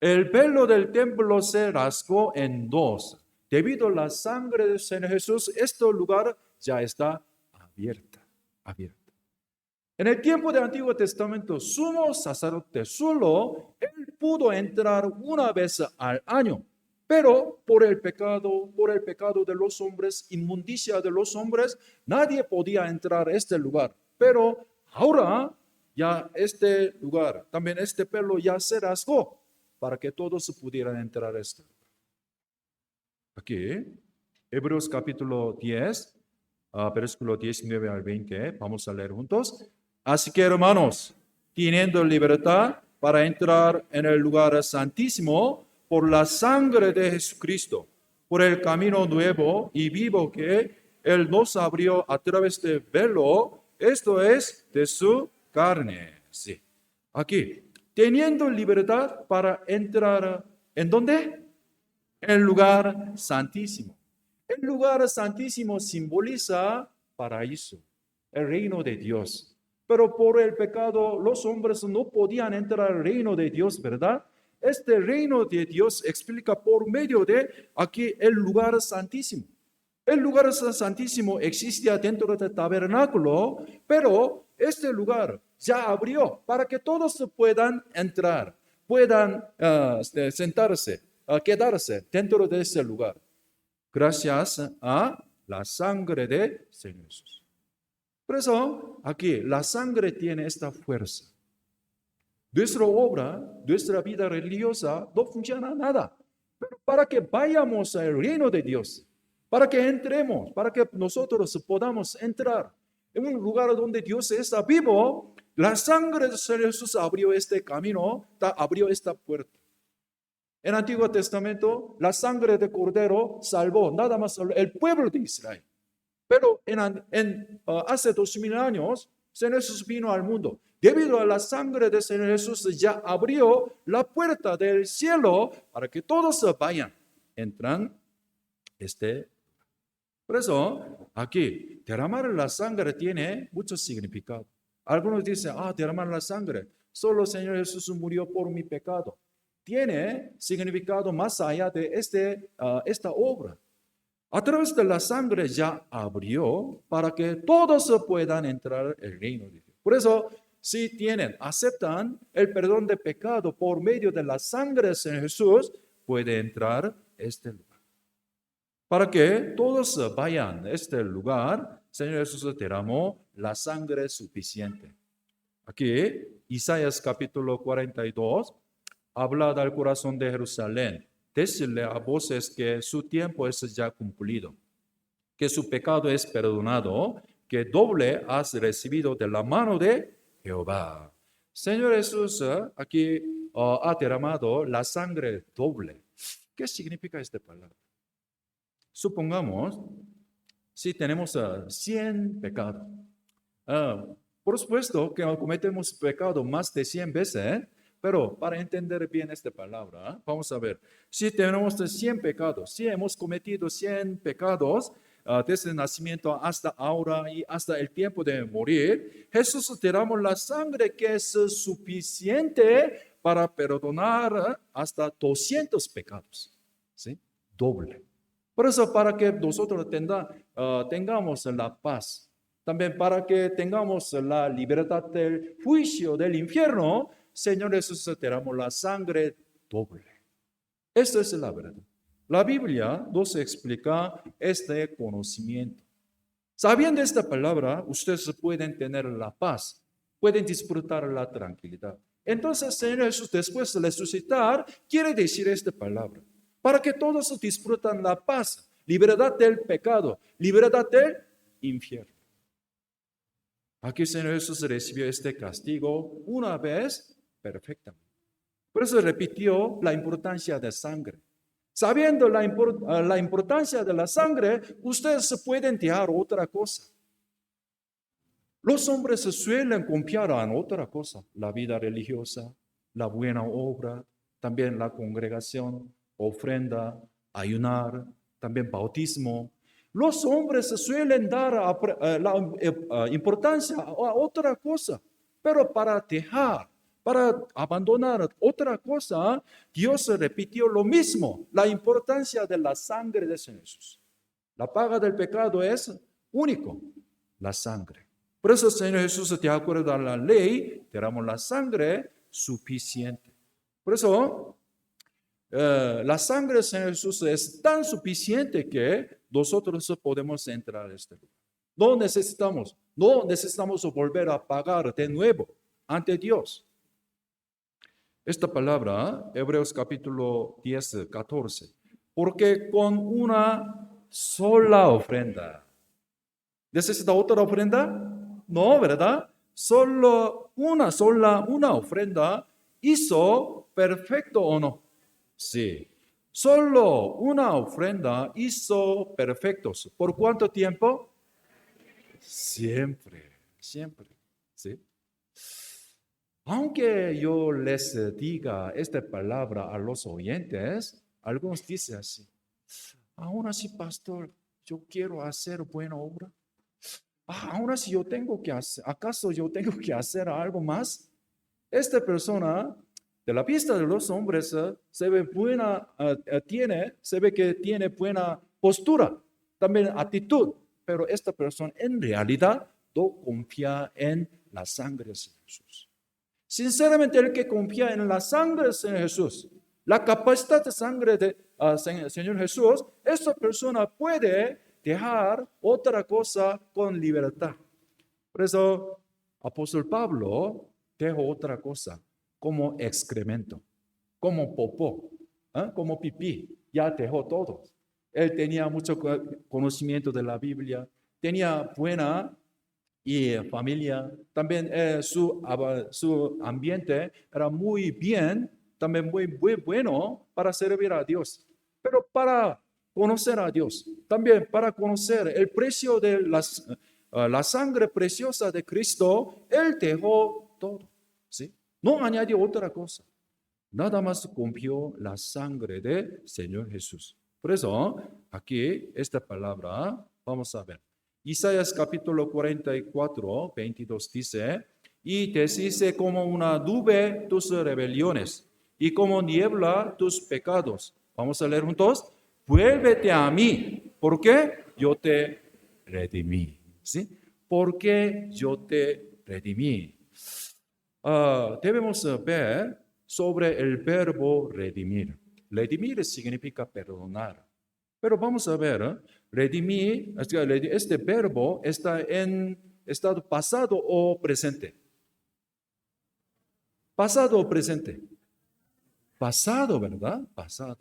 el velo del templo se rasgó en dos. Debido a la sangre del Señor Jesús, este lugar ya está abierto. En el tiempo del Antiguo Testamento, sumo sacerdote solo, él pudo entrar una vez al año. Pero por el pecado de los hombres, inmundicia de los hombres, nadie podía entrar a este lugar. Pero ahora ya este lugar, también este pelo ya se rasgó para que todos pudieran entrar a este lugar. Aquí, Hebreos capítulo 10, versículo 19 al 20, vamos a leer juntos. Así que hermanos, teniendo libertad para entrar en el lugar santísimo por la sangre de Jesucristo, por el camino nuevo y vivo que Él nos abrió a través del velo, esto es, de su carne. Sí. Aquí, teniendo libertad para entrar, ¿en dónde? El lugar santísimo. El lugar santísimo simboliza paraíso, el reino de Dios. Pero por el pecado los hombres no podían entrar al reino de Dios, ¿verdad? Este reino de Dios explica por medio de aquí el lugar santísimo. El lugar santísimo existía dentro del tabernáculo, pero este lugar ya abrió para que todos puedan entrar, puedan sentarse, quedarse dentro de ese lugar, gracias a la sangre de Señor Jesús. Por eso, aquí, la sangre tiene esta fuerza. Nuestra obra, nuestra vida religiosa no funciona nada. Pero para que vayamos al reino de Dios, para que entremos, para que nosotros podamos entrar en un lugar donde Dios está vivo, la sangre de Señor Jesús abrió este camino, abrió esta puerta. En el Antiguo Testamento, la sangre de Cordero salvó nada más el pueblo de Israel. Pero hace 2000 años, Señor Jesús vino al mundo. Debido a la sangre de Señor Jesús, ya abrió la puerta del cielo para que todos vayan. Entran Por eso, aquí, derramar la sangre tiene mucho significado. Algunos dicen, derramar la sangre, solo Señor Jesús murió por mi pecado. Tiene significado más allá de esta obra. A través de la sangre ya abrió para que todos puedan entrar al reino de Dios. Por eso, si aceptan el perdón de pecado por medio de la sangre de Señor Jesús, puede entrar a este lugar. Para que todos vayan a este lugar, Señor Jesús derramó la sangre suficiente. Aquí, Isaías capítulo 42, habla al corazón de Jerusalén. Decirle a voces que su tiempo es ya cumplido, que su pecado es perdonado, que doble has recibido de la mano de Jehová. Señor Jesús aquí ha derramado la sangre doble. ¿Qué significa esta palabra? Supongamos, si tenemos 100 pecados, por supuesto que cometemos pecado más de 100 veces, pero para entender bien esta palabra, vamos a ver, si tenemos 100 pecados, si hemos cometido 100 pecados desde el nacimiento hasta ahora y hasta el tiempo de morir, Jesús derramó la sangre que es suficiente para perdonar hasta 200 pecados, ¿sí? Doble. Por eso, para que nosotros tengamos la paz, también para que tengamos la libertad del juicio del infierno, Señor Jesús derramó la sangre doble. Esta es la verdad. La Biblia nos explica este conocimiento. Sabiendo esta palabra, ustedes pueden tener la paz, pueden disfrutar la tranquilidad. Entonces, Señor Jesús, después de resucitar, quiere decir esta palabra, para que todos disfrutan la paz, libertad del pecado, libertad del infierno. Aquí Señor Jesús recibió este castigo una vez perfectamente. Por eso repitió la importancia de sangre. Sabiendo la importancia de la sangre, ustedes pueden dejar otra cosa. Los hombres suelen confiar en otra cosa, la vida religiosa, la buena obra, también la congregación, ofrenda, ayunar, también bautismo. Los hombres suelen dar la importancia a otra cosa, pero para abandonar otra cosa, Dios repitió lo mismo, la importancia de la sangre de Jesús. La paga del pecado es único, la sangre. Por eso Señor Jesús, de acuerdo a la ley, derramó la sangre suficiente. Por eso, la sangre de Señor Jesús es tan suficiente que nosotros podemos entrar a este lugar. No necesitamos volver a pagar de nuevo. ante Dios. Esta palabra, Hebreos capítulo 10, 14. Porque con una sola ofrenda. ¿Necesita otra ofrenda? No, ¿verdad? Solo una ofrenda hizo perfecto o no. Sí. Solo una ofrenda hizo perfectos. ¿Por cuánto tiempo? Siempre, siempre. ¿Sí? Aunque yo les diga esta palabra a los oyentes, algunos dicen así, aún así, pastor, yo quiero hacer buena obra. Aún así yo tengo que hacer, ¿acaso yo tengo que hacer algo más? Esta persona, de la vista de los hombres, se ve buena, se ve que tiene buena postura, también actitud, pero esta persona en realidad no confía en la sangre de Jesús. Sinceramente, el que confía en la sangre del Señor Jesús, la capacidad de sangre del Señor Jesús, esa persona puede dejar otra cosa con libertad. Por eso, apóstol Pablo dejó otra cosa, como excremento, como popó, como pipí, ya dejó todo. Él tenía mucho conocimiento de la Biblia, tenía buena y familia, también su ambiente era muy bien, también muy bueno para servir a Dios, pero para conocer a Dios, también para conocer el precio de la sangre preciosa de Cristo, Él dejó todo, ¿sí? No añadió otra cosa, nada más confió la sangre del Señor Jesús. Por eso, aquí esta palabra, vamos a ver. Isaías capítulo 44, 22 dice, y deshice como una nube tus rebeliones y como niebla tus pecados. Vamos a leer juntos. Vuélvete a mí, porque yo te redimí. ¿Sí? Porque yo te redimí. Debemos ver sobre el verbo redimir. Redimir significa perdonar. Pero vamos a ver, redimir, este verbo está en estado pasado o presente. Pasado o presente. Pasado, ¿verdad? Pasado.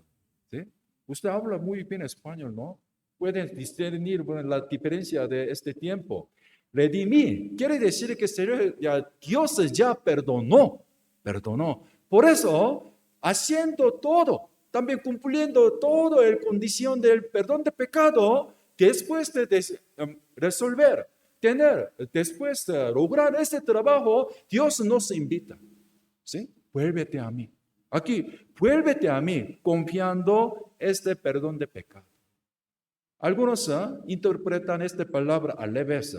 ¿Sí? Usted habla muy bien español, ¿no? Pueden discernir la diferencia de este tiempo. Redimir quiere decir que Dios ya perdonó. Por eso, haciendo todo, también cumpliendo toda la condición del perdón de pecado, después de resolver, después de lograr este trabajo, Dios nos invita. ¿Sí? Vuélvete a mí. Aquí, vuélvete a mí, confiando este perdón de pecado. Algunos interpretan esta palabra al revés.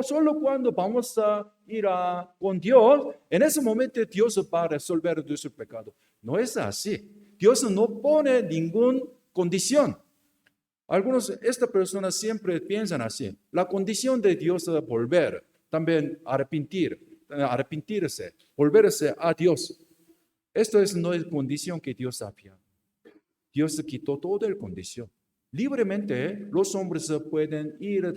Solo cuando vamos a ir con Dios, en ese momento Dios va a resolver nuestro pecado. No es así. Dios no pone ninguna condición. Estas personas siempre piensan así. La condición de Dios es volver, también arrepentirse, volverse a Dios. Esto no es condición que Dios había. Dios quitó toda la condición. Libremente los hombres pueden ir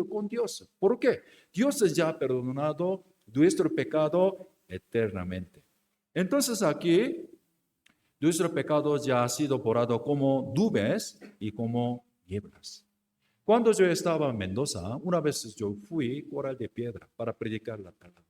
con Dios. ¿Por qué? Dios ya ha perdonado nuestro pecado eternamente. Entonces aquí, nuestro pecado ya ha sido borrado como nubes y como nieblas. Cuando yo estaba en Mendoza, una vez yo fui a Corral de Piedra para predicar la palabra.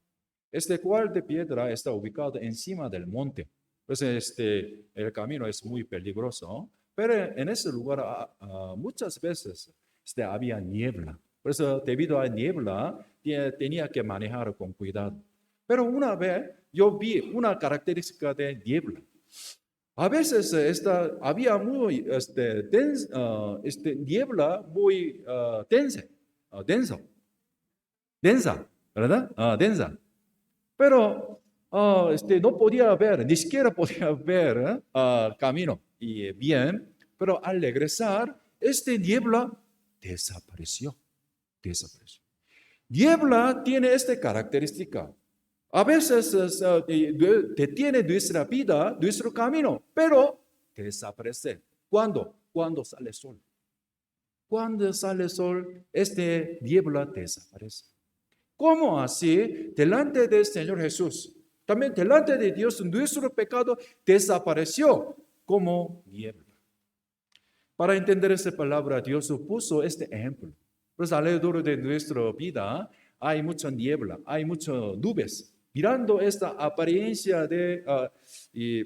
Este Corral de Piedra está ubicado encima del monte. Pues el camino es muy peligroso, pero en ese lugar muchas veces había niebla. Por eso, debido a niebla, tenía que manejar con cuidado. Pero una vez yo vi una característica de niebla. A veces había muy niebla muy densa, ¿verdad? Densa. Pero no podía ver, ni siquiera podía ver camino y bien, pero al regresar, niebla desapareció. Niebla tiene esta característica. A veces detiene nuestra vida, nuestro camino, pero desaparece. ¿Cuándo? Cuando sale el sol. Cuando sale el sol, niebla desaparece. ¿Cómo así? Delante del Señor Jesús, también delante de Dios, nuestro pecado desapareció como niebla. Para entender esta palabra, Dios puso este ejemplo. Pues alrededor de nuestra vida hay mucha niebla, hay muchas nubes. Mirando esta apariencia y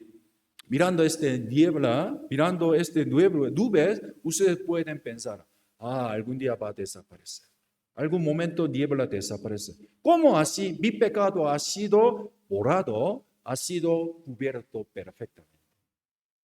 mirando esta niebla, mirando este nubes, ustedes pueden pensar, algún día va a desaparecer. Algún momento niebla desaparece. ¿Cómo así? Mi pecado ha sido borrado, ha sido cubierto perfectamente.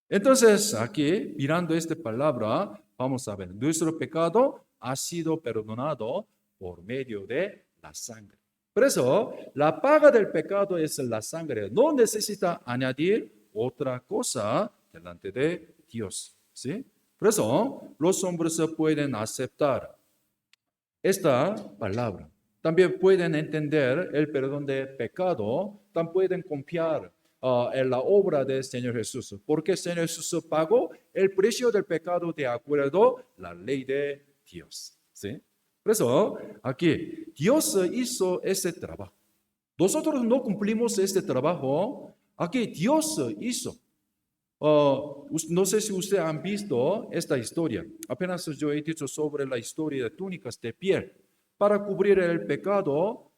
Entonces, aquí, mirando esta palabra, vamos a ver, nuestro pecado ha sido perdonado por medio de la sangre. Por eso, la paga del pecado es la sangre. No necesita añadir otra cosa delante de Dios. ¿Sí? Por eso, los hombres pueden aceptar esta palabra. También pueden entender el perdón de pecado, también pueden confiar en la obra del Señor Jesús, porque el Señor Jesús pagó el precio del pecado de acuerdo a la ley de Dios. ¿Sí? Por eso, aquí, Dios hizo ese trabajo. Nosotros no cumplimos este trabajo, aquí Dios hizo. No sé si ustedes han visto esta historia. Apenas yo he dicho sobre la historia de túnicas de piel. Para cubrir el pecado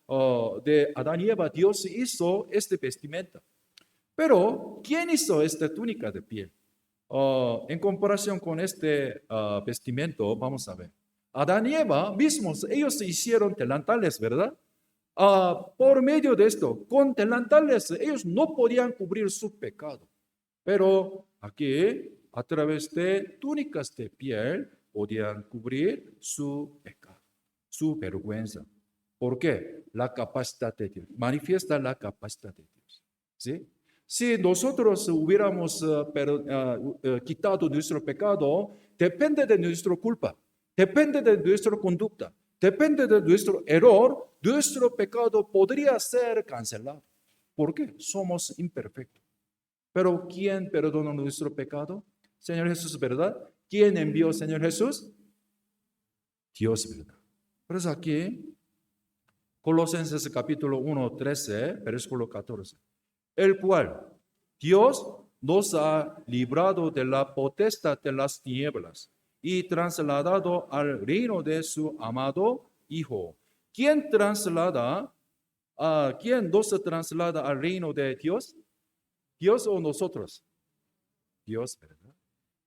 de Adán y Eva, Dios hizo este vestimenta. Pero, ¿quién hizo esta túnica de piel? En comparación con este vestimento, vamos a ver. Adán y Eva mismos, ellos hicieron delantales, ¿verdad? Por medio de esto, con delantales, ellos no podían cubrir su pecado. Pero aquí, a través de túnicas de piel, podían cubrir su pecado, su vergüenza. ¿Por qué? La capacidad de Dios. Manifiesta la capacidad de Dios. ¿Sí? Si nosotros hubiéramos quitado nuestro pecado, depende de nuestra culpa, depende de nuestra conducta, depende de nuestro error, nuestro pecado podría ser cancelado. ¿Por qué? Somos imperfectos. Pero ¿quién perdonó nuestro pecado? Señor Jesús, ¿verdad? ¿Quién envió Señor Jesús? Dios, ¿verdad? Por eso aquí, Colosenses capítulo 1, 13, versículo 14. El cual Dios nos ha librado de la potestad de las tinieblas y trasladado al reino de su amado Hijo. ¿Quién nos traslada al reino de Dios? ¿Dios o nosotros? Dios, ¿verdad?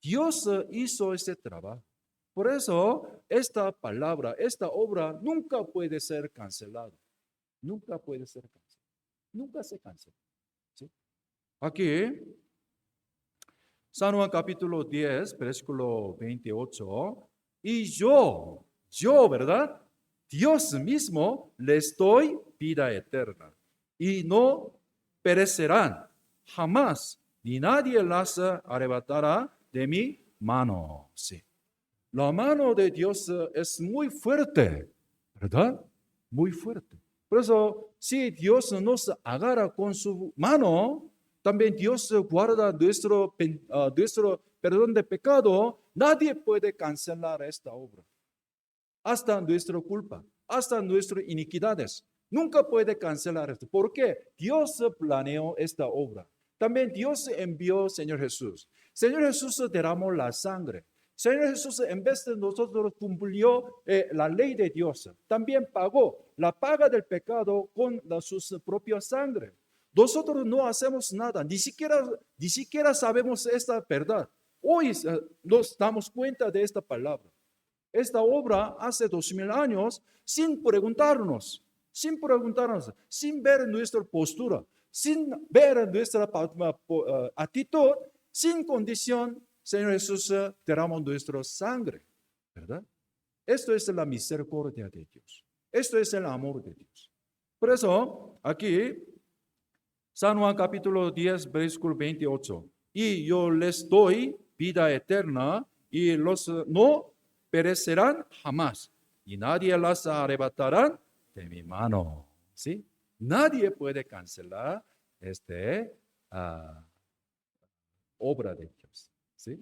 Dios hizo ese trabajo. Por eso, esta palabra, esta obra nunca puede ser cancelada. Nunca puede ser cancelada. Nunca se cancela. ¿Sí? Aquí, San Juan capítulo 10, versículo 28. Y yo, ¿verdad? Dios mismo les doy vida eterna. Y no perecerán jamás, ni nadie las arrebatará de mi mano. Sí. La mano de Dios es muy fuerte, ¿verdad? Muy fuerte. Por eso, si Dios nos agarra con su mano, también Dios guarda nuestro perdón de pecado. Nadie puede cancelar esta obra. Hasta nuestra culpa, hasta nuestras iniquidades. Nunca puede cancelar esto. ¿Por qué? Dios planeó esta obra. También Dios envió Señor Jesús. Señor Jesús derramó la sangre. Señor Jesús, en vez de nosotros, cumplió la ley de Dios. También pagó la paga del pecado con su propia sangre. Nosotros no hacemos nada, ni siquiera sabemos esta verdad. Hoy nos damos cuenta de esta palabra. Esta obra hace 2000 años sin preguntarnos, sin ver nuestra postura, sin ver nuestra actitud, sin condición. Señor Jesús derramó nuestra sangre, ¿verdad? Esto es la misericordia de Dios. Esto es el amor de Dios. Por eso, aquí, San Juan capítulo 10, versículo 28. Y yo les doy vida eterna y los no perecerán jamás, y nadie las arrebatará de mi mano. ¿Sí? Nadie puede cancelar esta obra de Dios. ¿Sí?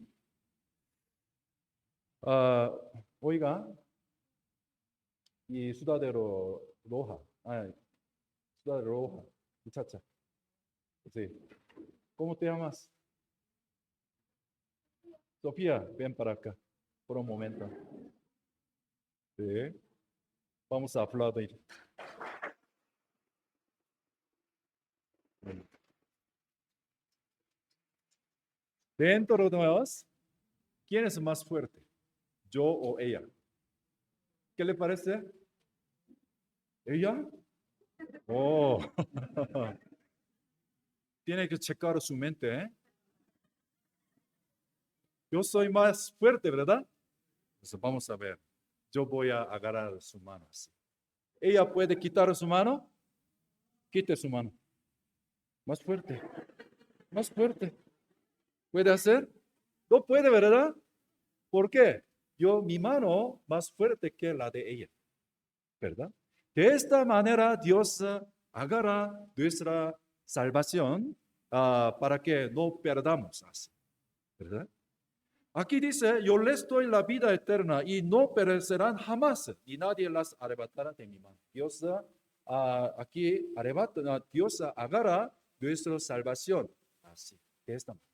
Oiga, y Sudadero Loja, Ay, ciudad roja, muchacha. Sí. ¿Cómo te llamas? Sofía, ven para acá por un momento. Sí. Vamos a aplaudir. Dentro de nosotros, ¿quién es más fuerte? ¿Yo o ella? ¿Qué le parece? ¿Ella? Oh, tiene que checar su mente, ¿eh? Yo soy más fuerte, ¿verdad? Entonces vamos a ver. Yo voy a agarrar su mano así. ¿Ella puede quitar su mano? Quite su mano. Más fuerte, más fuerte. ¿Puede hacer? No puede, ¿verdad? ¿Por qué? Mi mano más fuerte que la de ella, ¿verdad? De esta manera Dios agarra nuestra salvación para que no perdamos así, ¿verdad? Aquí dice, yo les doy la vida eterna y no perecerán jamás, y nadie las arrebatará de mi mano. Dios aquí arrebata, Dios agarra nuestra salvación. Así, de esta manera.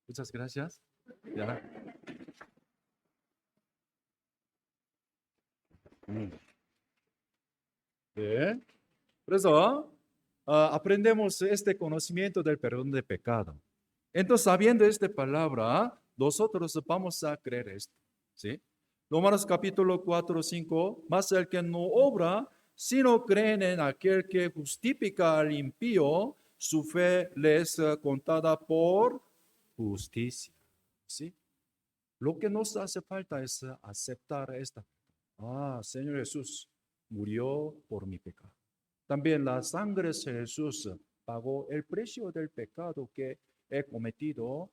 Muchas gracias. Ya. 음. 네. 그래서 aprendemos este conocimiento del perdón de pecado. Entonces, sabiendo esta palabra, nosotros vamos a creer esto, ¿sí? Romanos capítulo 4, 5, más el que no obra, sino creen en aquel que justifica al impío, su fe les es contada por justicia, ¿sí? Lo que nos hace falta es aceptar esta. Señor Jesús murió por mi pecado. También la sangre de Jesús pagó el precio del pecado que he cometido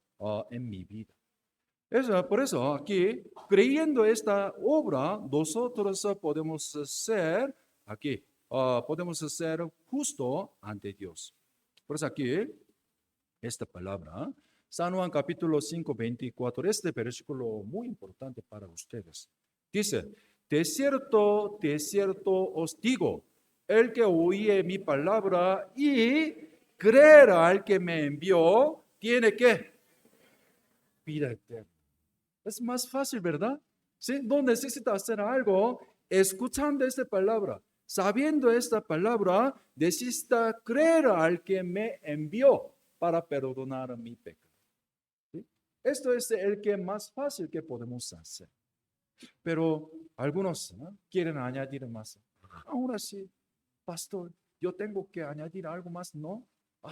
en mi vida. Por eso aquí, creyendo esta obra, nosotros podemos ser, aquí, podemos ser justo ante Dios. Por eso aquí, esta palabra, San Juan capítulo 5, 24, este versículo muy importante para ustedes. Dice, de cierto os digo, el que oye mi palabra y creerá al que me envió, tiene que vida eterna. Es más fácil, ¿verdad? ¿Sí? No necesita hacer algo escuchando esta palabra. Sabiendo esta palabra, necesita creer al que me envió para perdonar mi pecado. ¿Sí? Esto es el que más fácil que podemos hacer. Pero algunos quieren añadir más. Ahora sí, pastor, yo tengo que añadir algo más, ¿no?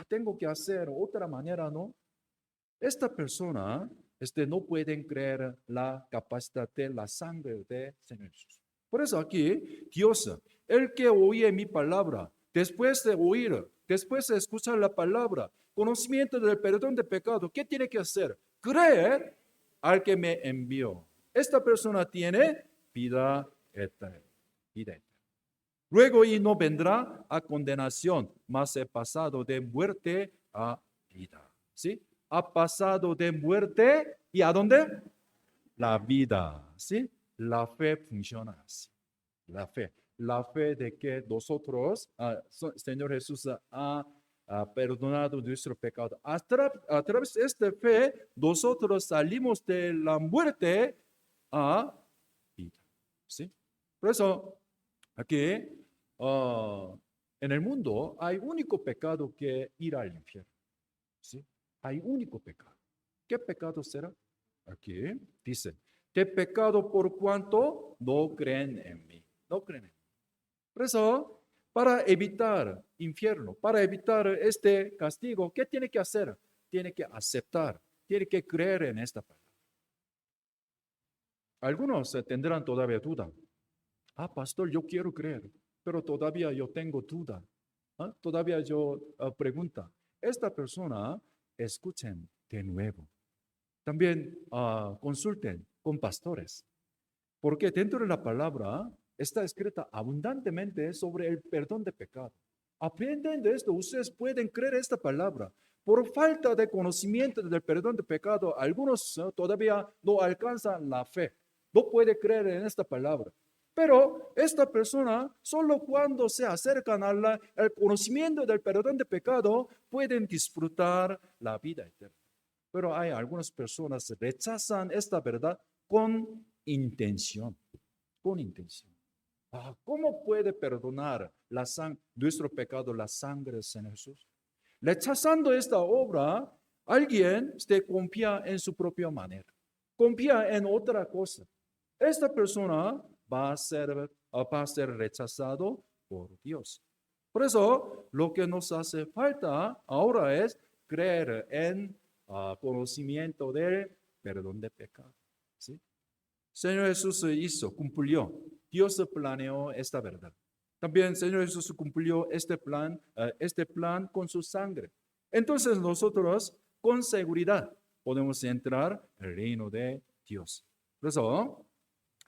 Tengo que hacer otra manera, ¿no? Esta persona no pueden creer la capacidad de la sangre de Señor Jesús. Por eso aquí, Dios, el que oye mi palabra, después de oír, después de escuchar la palabra, conocimiento del perdón de pecado, ¿qué tiene que hacer? Creer al que me envió. Esta persona tiene vida eterna. Vida eterna. Luego y no vendrá a condenación, mas he pasado de muerte a vida. ¿Sí? Ha pasado de muerte y ¿a dónde? La vida. ¿Sí? La fe funciona así. La fe. La fe de que nosotros, Señor Jesús, ha perdonado nuestro pecado. A través de esta fe, nosotros salimos de la muerte a vida. ¿Sí? Por eso, aquí, en el mundo hay único pecado que ir al infierno. ¿Sí? Hay único pecado. ¿Qué pecado será? Aquí dice, de pecado por cuanto no creen en mí. No creen en mí. Por eso, para evitar infierno, para evitar este castigo, ¿qué tiene que hacer? Tiene que aceptar, tiene que creer en esta palabra. Algunos tendrán todavía duda. Pastor, yo quiero creer, pero todavía yo tengo duda. Todavía yo pregunta. Esta persona, escuchen de nuevo. También consulten con pastores, porque dentro de la palabra está escrita abundantemente sobre el perdón de pecado. Aprenden de esto, ustedes pueden creer esta palabra. Por falta de conocimiento del perdón de pecado, algunos todavía no alcanzan la fe. No pueden creer en esta palabra. Pero esta persona, solo cuando se acercan al conocimiento del perdón de pecado, pueden disfrutar la vida eterna. Pero hay algunas personas que rechazan esta verdad con intención, con intención. ¿Cómo puede perdonar nuestro pecado la sangre del Señor Jesús? Rechazando esta obra, alguien se confía en su propia manera, confía en otra cosa. Esta persona va a ser rechazado por Dios. Por eso, lo que nos hace falta ahora es creer en conocimiento del perdón de pecado. ¿Sí? Señor Jesús cumplió. Dios planeó esta verdad. También Señor Jesús cumplió este plan con su sangre. Entonces nosotros con seguridad podemos entrar al reino de Dios. Por eso,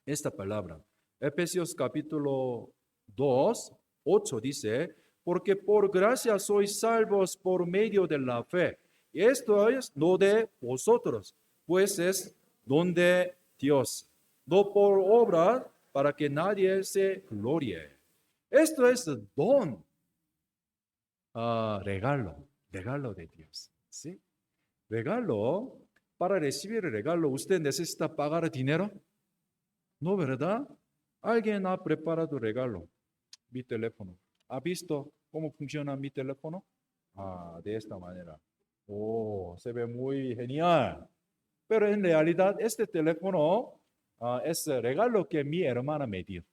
esta palabra, Efesios capítulo 2, 8 dice, porque por gracia sois salvos por medio de la fe. Y esto es no de vosotros, pues es don de Dios, no por obra para que nadie se glorie. Esto es don, regalo de Dios. ¿Sí? Regalo, para recibir el regalo, ¿usted necesita pagar dinero? No, ¿verdad? Alguien ha preparado regalo, mi teléfono. ¿Ha visto cómo funciona mi teléfono? De esta manera. Se ve muy genial. Pero en realidad este teléfono es el regalo que mi hermana me dio.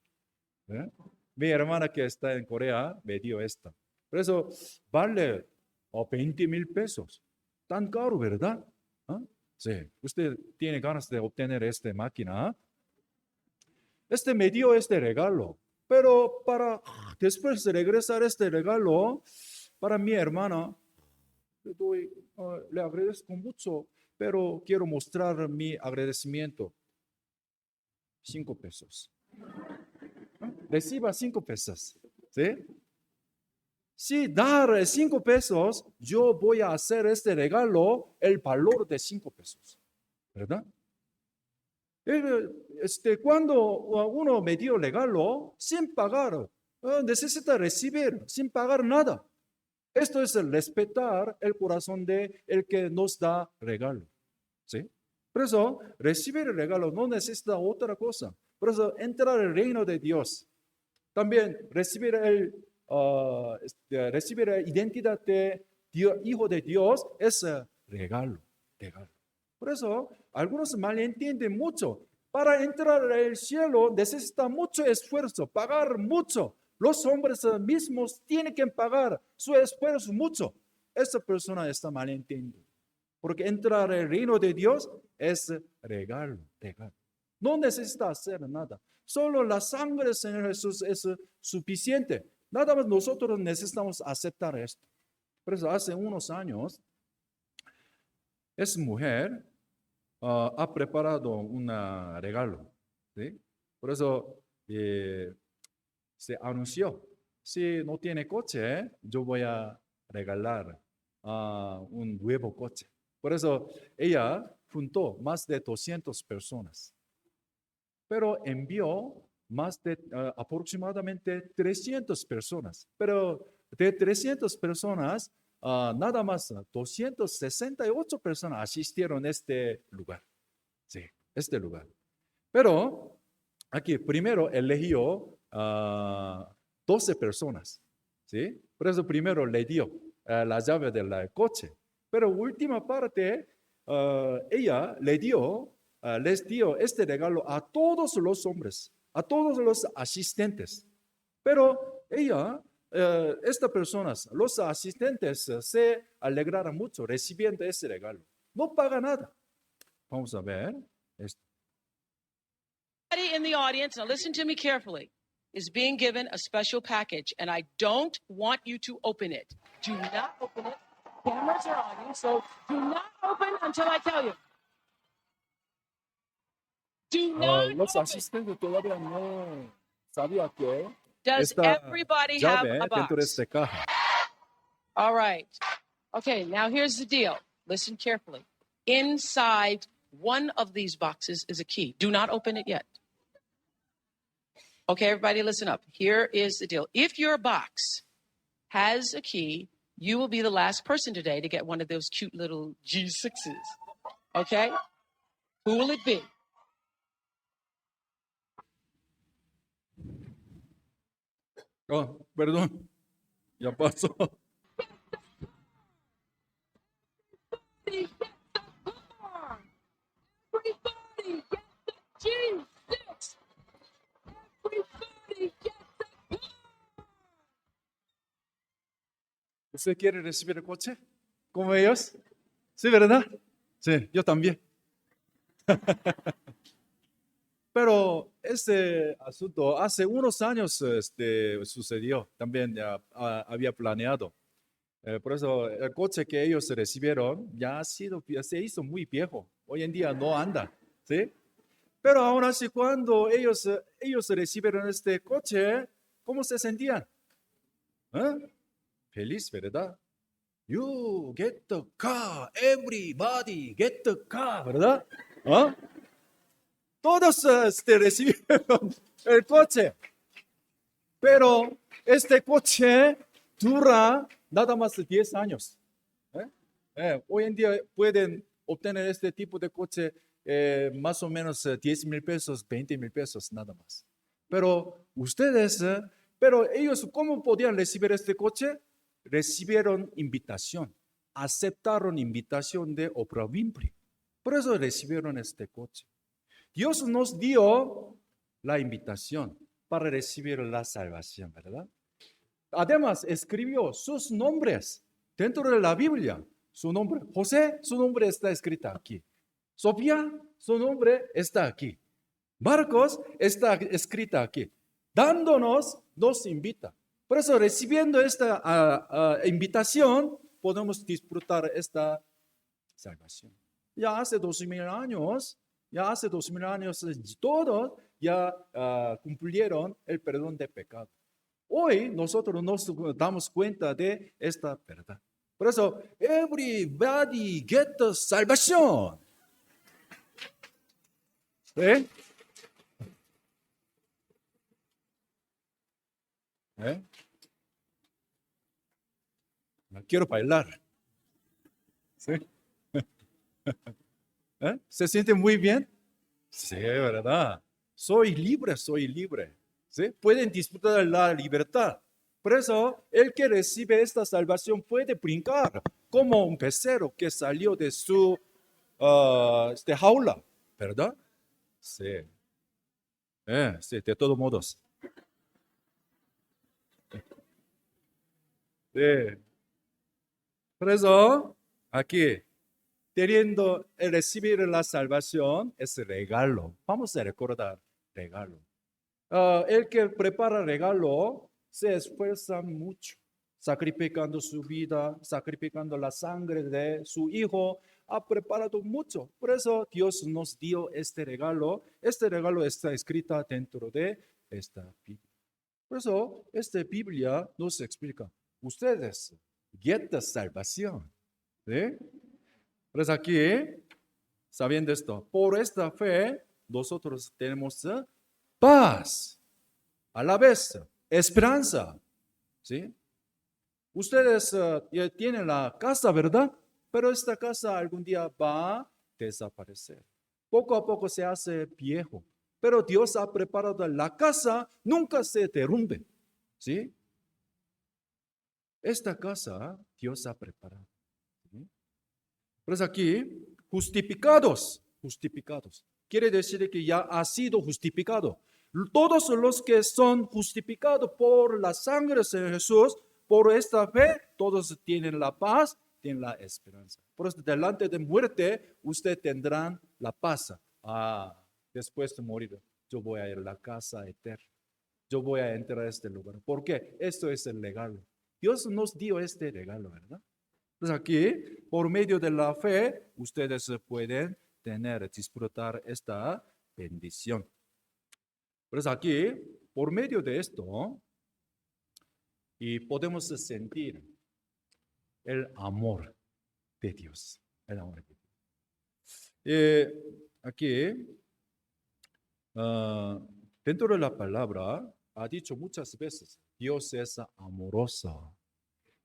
¿Eh? Mi hermana que está en Corea me dio esta. Por eso vale 20,000 pesos. Tan caro, ¿verdad? Sí. Usted tiene ganas de obtener esta máquina. Me dio este regalo. Pero para después de regresar este regalo, para mi hermana, le agradezco mucho, pero quiero mostrar mi agradecimiento. 5 pesos. Reciba 5 pesos. ¿Sí? Si dar 5 pesos, yo voy a hacer este regalo el valor de 5 pesos. ¿Verdad? Cuando uno me dio regalo sin pagar, necesita recibir sin pagar nada. Esto es el respetar el corazón de el que nos da regalo. ¿Sí? Por eso, recibir el regalo no necesita otra cosa. Por eso, entrar al reino de Dios. También recibir la identidad de hijo de Dios es regalo. Por eso, algunos malentienden mucho. Para entrar al cielo necesita mucho esfuerzo, pagar mucho. Los hombres mismos tienen que pagar su esfuerzo mucho. Esa persona está malentendiendo. Porque entrar al reino de Dios es regalo. No necesita hacer nada. Solo la sangre del Señor Jesús es suficiente. Nada más nosotros necesitamos aceptar esto. Por eso hace unos años, esa mujer ha preparado un regalo. ¿Sí? Por eso se anunció, si no tiene coche, yo voy a regalar un nuevo coche. Por eso ella juntó más de 200 personas, pero envió más de aproximadamente 300 personas. Pero de 300 personas, nada más 268 personas asistieron a este lugar. Sí, este lugar. Pero aquí primero eligió 12 personas. ¿Sí? Por eso primero le dio la llave del coche. Pero última parte, ella les dio este regalo a todos los hombres, a todos los asistentes. Pero estas personas, los asistentes, se alegraron mucho recibiendo este regalo. No paga nada. Vamos a ver esto. Everybody in the audience, now listen to me carefully, is being given a special package, and I don't want you to open it. Do not open it. Cameras are on you, so do not open until I tell you. Do not Los open. asistentes todavía no sabían que Does esta everybody have llave a dentro de box? esta caja. All right. Okay, now here's the deal. Listen carefully. Inside one of these boxes is a key. Do not open it yet. Okay, everybody listen up. Here is the deal. If your box has a key, you will be the last person today to get one of those cute little G6s. Okay? Who will it be? Perdón, ya pasó. Everybody get the car! Everybody get the G6! Everybody get the car! ¿Usted quiere recibir el coche? ¿Como ellos? Sí, ¿verdad? Sí, yo también. Pero este asunto hace unos años sucedió, también ya había planeado. Por eso el coche que ellos recibieron ya se hizo muy viejo. Hoy en día no anda, ¿sí? Pero aún así cuando ellos recibieron este coche, ¿cómo se sentían? ¿Eh? Feliz, ¿verdad? You get the car, everybody get the car, ¿verdad? ¿Ah? Todos recibieron el coche, pero este coche dura nada más de 10 años. Hoy en día pueden obtener este tipo de coche más o menos 10,000 pesos, 20,000 pesos, nada más. Pero pero ellos, ¿cómo podían recibir este coche? Recibieron invitación, aceptaron invitación de Oprah Winfrey. Por eso recibieron este coche. Dios nos dio la invitación para recibir la salvación, ¿verdad? Además, escribió sus nombres dentro de la Biblia. Su nombre, José, su nombre está escrito aquí. Sofía, su nombre está aquí. Marcos está escrita aquí. Dándonos, nos invita. Por eso, recibiendo esta invitación, podemos disfrutar esta salvación. Ya hace 2000 años, todos ya cumplieron el perdón de pecado. Hoy nosotros nos damos cuenta de esta verdad. Por eso, everybody get the salvación. ¿Eh? ¿Eh? Quiero bailar. ¿Sí? ¿Eh? ¿Se siente muy bien? Sí, ¿verdad? Soy libre, soy libre. ¿Sí? Pueden disfrutar de la libertad. Por eso, el que recibe esta salvación puede brincar como un pecero que salió de su jaula, ¿verdad? Sí. Sí, de todos modos. Sí. Por eso, aquí, teniendo el recibir la salvación, es regalo. Vamos a recordar regalo. El que prepara regalo se esfuerza mucho, sacrificando su vida, sacrificando la sangre de su hijo, ha preparado mucho. Por eso Dios nos dio este regalo. Este regalo está escrito dentro de esta Biblia. Por eso esta Biblia nos explica, ustedes get the salvación. ¿Sí? Por eso aquí, sabiendo esto, por esta fe, nosotros tenemos paz, a la vez esperanza. ¿Sí? Ustedes ya tienen la casa, ¿verdad? Pero esta casa algún día va a desaparecer. Poco a poco se hace viejo. Pero Dios ha preparado la casa, nunca se derrumbe. ¿Sí? Esta casa Dios ha preparado. ¿Sí? Por eso aquí, justificados, justificados. Quiere decir que ya ha sido justificado. Todos los que son justificados por la sangre de Jesús, por esta fe, todos tienen la paz, tienen la esperanza. Por eso, delante de muerte, usted tendrán la paz. Después de morir, yo voy a ir a la casa eterna. Yo voy a entrar a este lugar. ¿Por qué? Esto es el regalo. Dios nos dio este regalo, ¿verdad? Entonces aquí, por medio de la fe, ustedes pueden disfrutar esta bendición. Por eso aquí, por medio de esto, y podemos sentir el amor de Dios. El amor de Dios. Aquí, Dentro de la palabra ha dicho muchas veces, Dios es amoroso,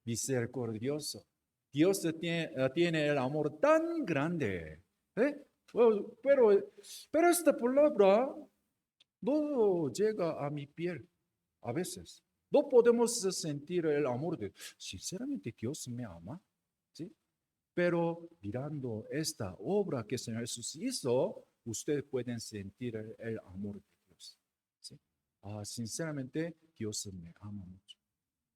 misericordioso. Dios tiene el amor tan grande. ¿eh? Bueno, pero esta palabra no llega a mi piel a veces. No podemos sentir el amor de Dios. Sinceramente, Dios me ama. ¿Sí? Pero mirando esta obra que el Señor Jesús hizo, ustedes pueden sentir el amor de Dios. ¿Sí? Sinceramente, Dios me ama mucho.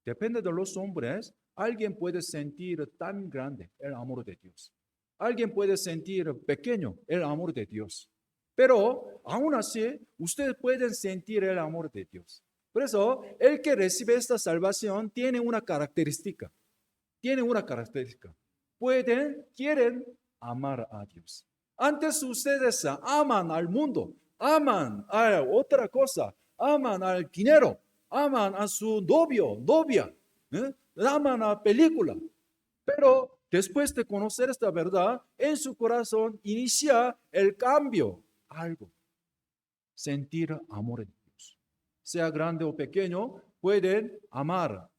Depende de los hombres, alguien puede sentir tan grande el amor de Dios. Alguien puede sentir pequeño el amor de Dios. Pero aún así, ustedes pueden sentir el amor de Dios. Por eso, el que recibe esta salvación tiene una característica. Tiene una característica. Quieren amar a Dios. Antes ustedes aman al mundo, aman a otra cosa, aman al dinero, aman a su novio, novia, aman a película. Pero después de conocer esta verdad, en su corazón inicia el cambio, algo, sentir amor en Dios. Sea grande o pequeño, pueden amar,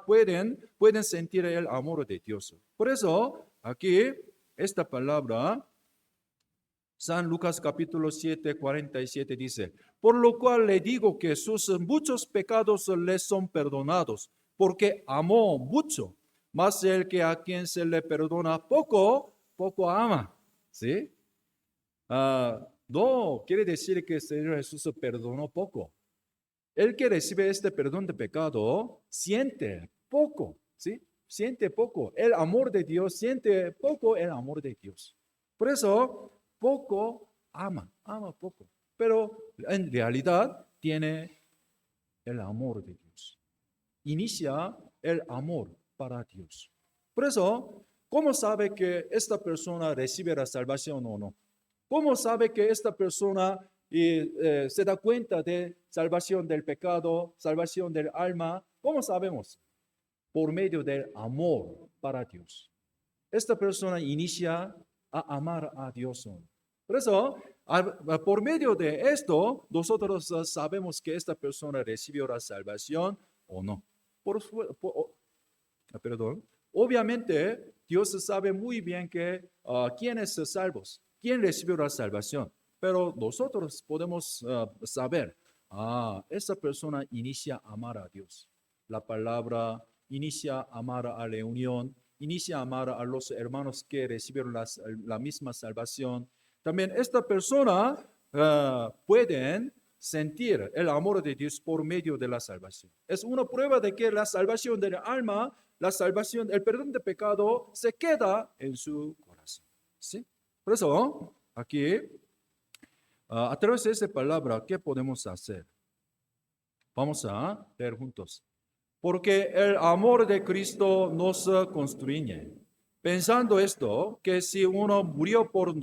pueden sentir el amor de Dios. Por eso, aquí, esta palabra, San Lucas capítulo 7, 47 dice, por lo cual le digo que sus muchos pecados les son perdonados, porque amó mucho, mas el que a quien se le perdona poco, poco ama. ¿Sí? No quiere decir que el Señor Jesús perdonó poco. El que recibe este perdón de pecado siente poco, ¿sí? Siente poco el amor de Dios, siente poco el amor de Dios. Por eso, poco ama poco, pero en realidad tiene el amor de Dios. Inicia el amor para Dios. Por eso, ¿cómo sabe que esta persona recibe la salvación o no? ¿Cómo sabe que esta persona se da cuenta de salvación del pecado, salvación del alma? ¿Cómo sabemos? Por medio del amor para Dios. Esta persona inicia a amar a Dios. Por eso, por medio de esto, nosotros sabemos que esta persona recibió la salvación o no. Perdón. Obviamente, Dios sabe muy bien quiénes son salvos, quién recibió la salvación. Pero nosotros podemos saber, esa persona inicia a amar a Dios. La palabra inicia a amar a la unión, inicia a amar a los hermanos que recibieron la misma salvación. También esta persona pueden sentir el amor de Dios por medio de la salvación. Es una prueba de que la salvación del alma, la salvación, el perdón de pecado se queda en su corazón. ¿Sí? Por eso, aquí, a través de esta palabra, ¿qué podemos hacer? Vamos a leer juntos. Porque el amor de Cristo nos construye. Pensando esto, que si uno murió por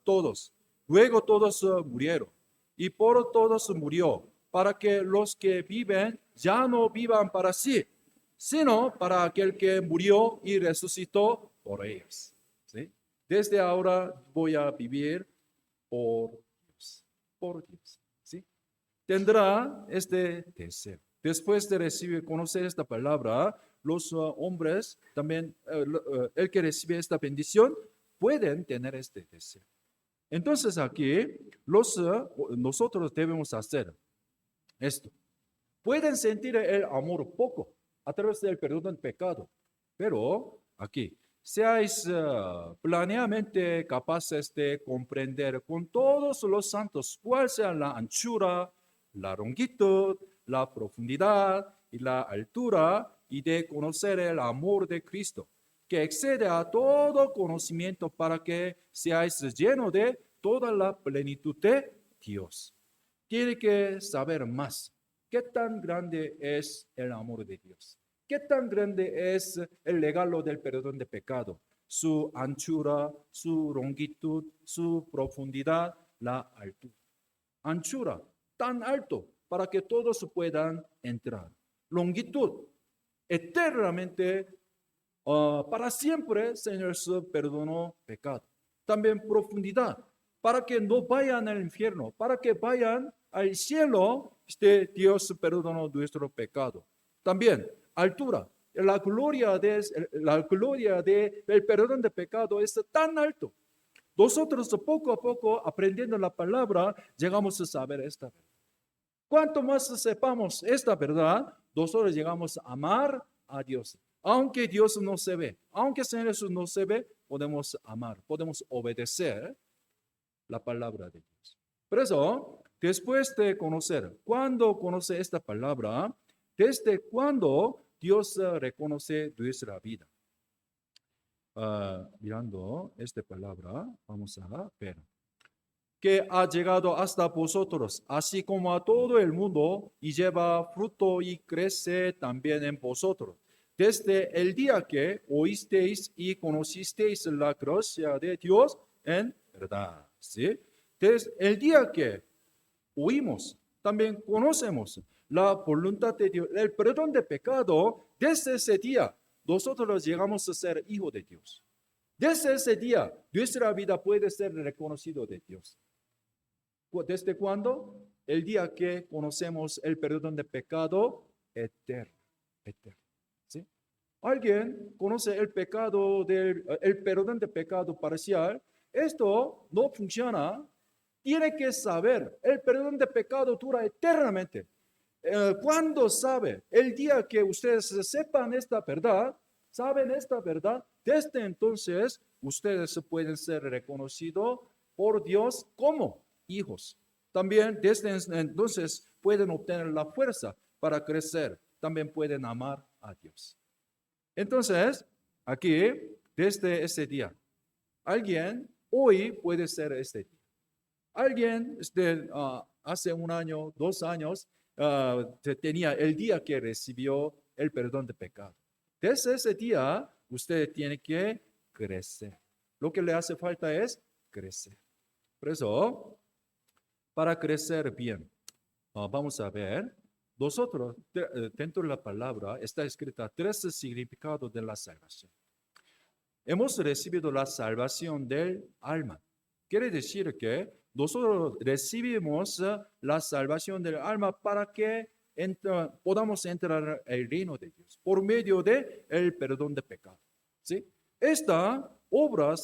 todos, luego todos murieron. Y por todos murió, para que los que viven ya no vivan para sí, sino para aquel que murió y resucitó por ellos. ¿Sí? Desde ahora voy a vivir por Dios. Por Dios. ¿Sí? Tendrá este deseo. Después de conocer esta palabra, los hombres, también el que recibe esta bendición, pueden tener este deseo. Entonces aquí, nosotros debemos hacer esto. Pueden sentir el amor poco a través del perdón del pecado, pero aquí, seáis planeamente capaces de comprender con todos los santos cuál sea la anchura, la longitud, la profundidad y la altura, y de conocer el amor de Cristo, que excede a todo conocimiento, para que seáis llenos de toda la plenitud de Dios. Tiene que saber más. ¿Qué tan grande es el amor de Dios? ¿Qué tan grande es el regalo del perdón de pecado? Su anchura, su longitud, su profundidad, la altura. Anchura, tan alto para que todos puedan entrar. Longitud, eternamente, para siempre, Señor, perdonó pecado. También profundidad, para que no vayan al infierno, para que vayan al cielo, Dios perdonó nuestro pecado. También, altura. La gloria del perdón de pecado es tan alto. Nosotros poco a poco, aprendiendo la palabra, llegamos a saber esta verdad. Cuanto más sepamos esta verdad, nosotros llegamos a amar a Dios. Aunque Dios no se ve, aunque Señor Jesús no se ve, podemos amar, podemos obedecer la palabra de Dios. Por eso, después de conocer, cuando conoce esta palabra, desde cuando Dios reconoce nuestra vida. Mirando esta palabra, vamos a ver. Que ha llegado hasta vosotros, así como a todo el mundo, y lleva fruto y crece también en vosotros. Desde el día que oísteis y conocisteis la gracia de Dios en verdad. ¿Sí? Desde el día que oímos, también conocemos la voluntad de Dios, el perdón de pecado, desde ese día nosotros llegamos a ser hijos de Dios. Desde ese día nuestra vida puede ser reconocido de Dios. ¿Desde cuándo? El día que conocemos el perdón de pecado eterno. ¿Sí? ¿Alguien conoce el perdón de pecado parcial? Esto no funciona. Tiene que saber, el perdón de pecado dura eternamente. ¿Cuándo sabe? El día que ustedes sepan esta verdad, saben esta verdad, desde entonces ustedes pueden ser reconocidos por Dios como hijos. También desde entonces pueden obtener la fuerza para crecer. También pueden amar a Dios. Entonces, aquí, desde ese día, alguien hoy puede ser este día. Alguien hace un año, 2 años, tenía el día que recibió el perdón de pecado. Desde ese día, usted tiene que crecer. Lo que le hace falta es crecer. Por eso, para crecer bien, vamos a ver, nosotros, dentro de la palabra, está escrita 3 significados de la salvación. Hemos recibido la salvación del alma. Quiere decir que nosotros recibimos la salvación del alma para que podamos entrar al reino de Dios por medio del perdón de pecado. ¿Sí? Esta obra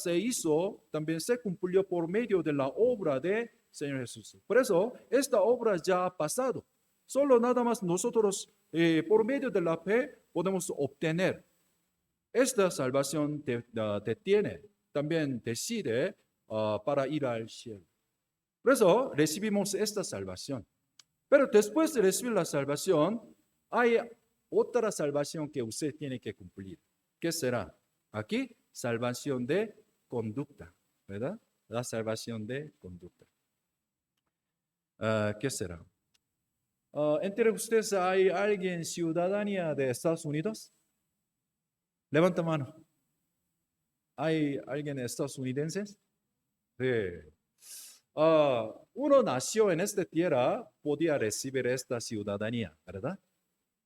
también se cumplió por medio de la obra de Señor Jesús. Por eso, esta obra ya ha pasado. Solo nada más nosotros, por medio de la fe, podemos obtener. Esta salvación te tiene, también decide para ir al cielo. Por eso recibimos esta salvación. Pero después de recibir la salvación, hay otra salvación que usted tiene que cumplir. ¿Qué será? Aquí, salvación de conducta, ¿verdad? La salvación de conducta. ¿Qué será? ¿Entre ustedes hay alguien ciudadanía de Estados Unidos? Levanta mano. ¿Hay alguien estadounidense? Sí. Uno nació en esta tierra, podía recibir esta ciudadanía, ¿verdad?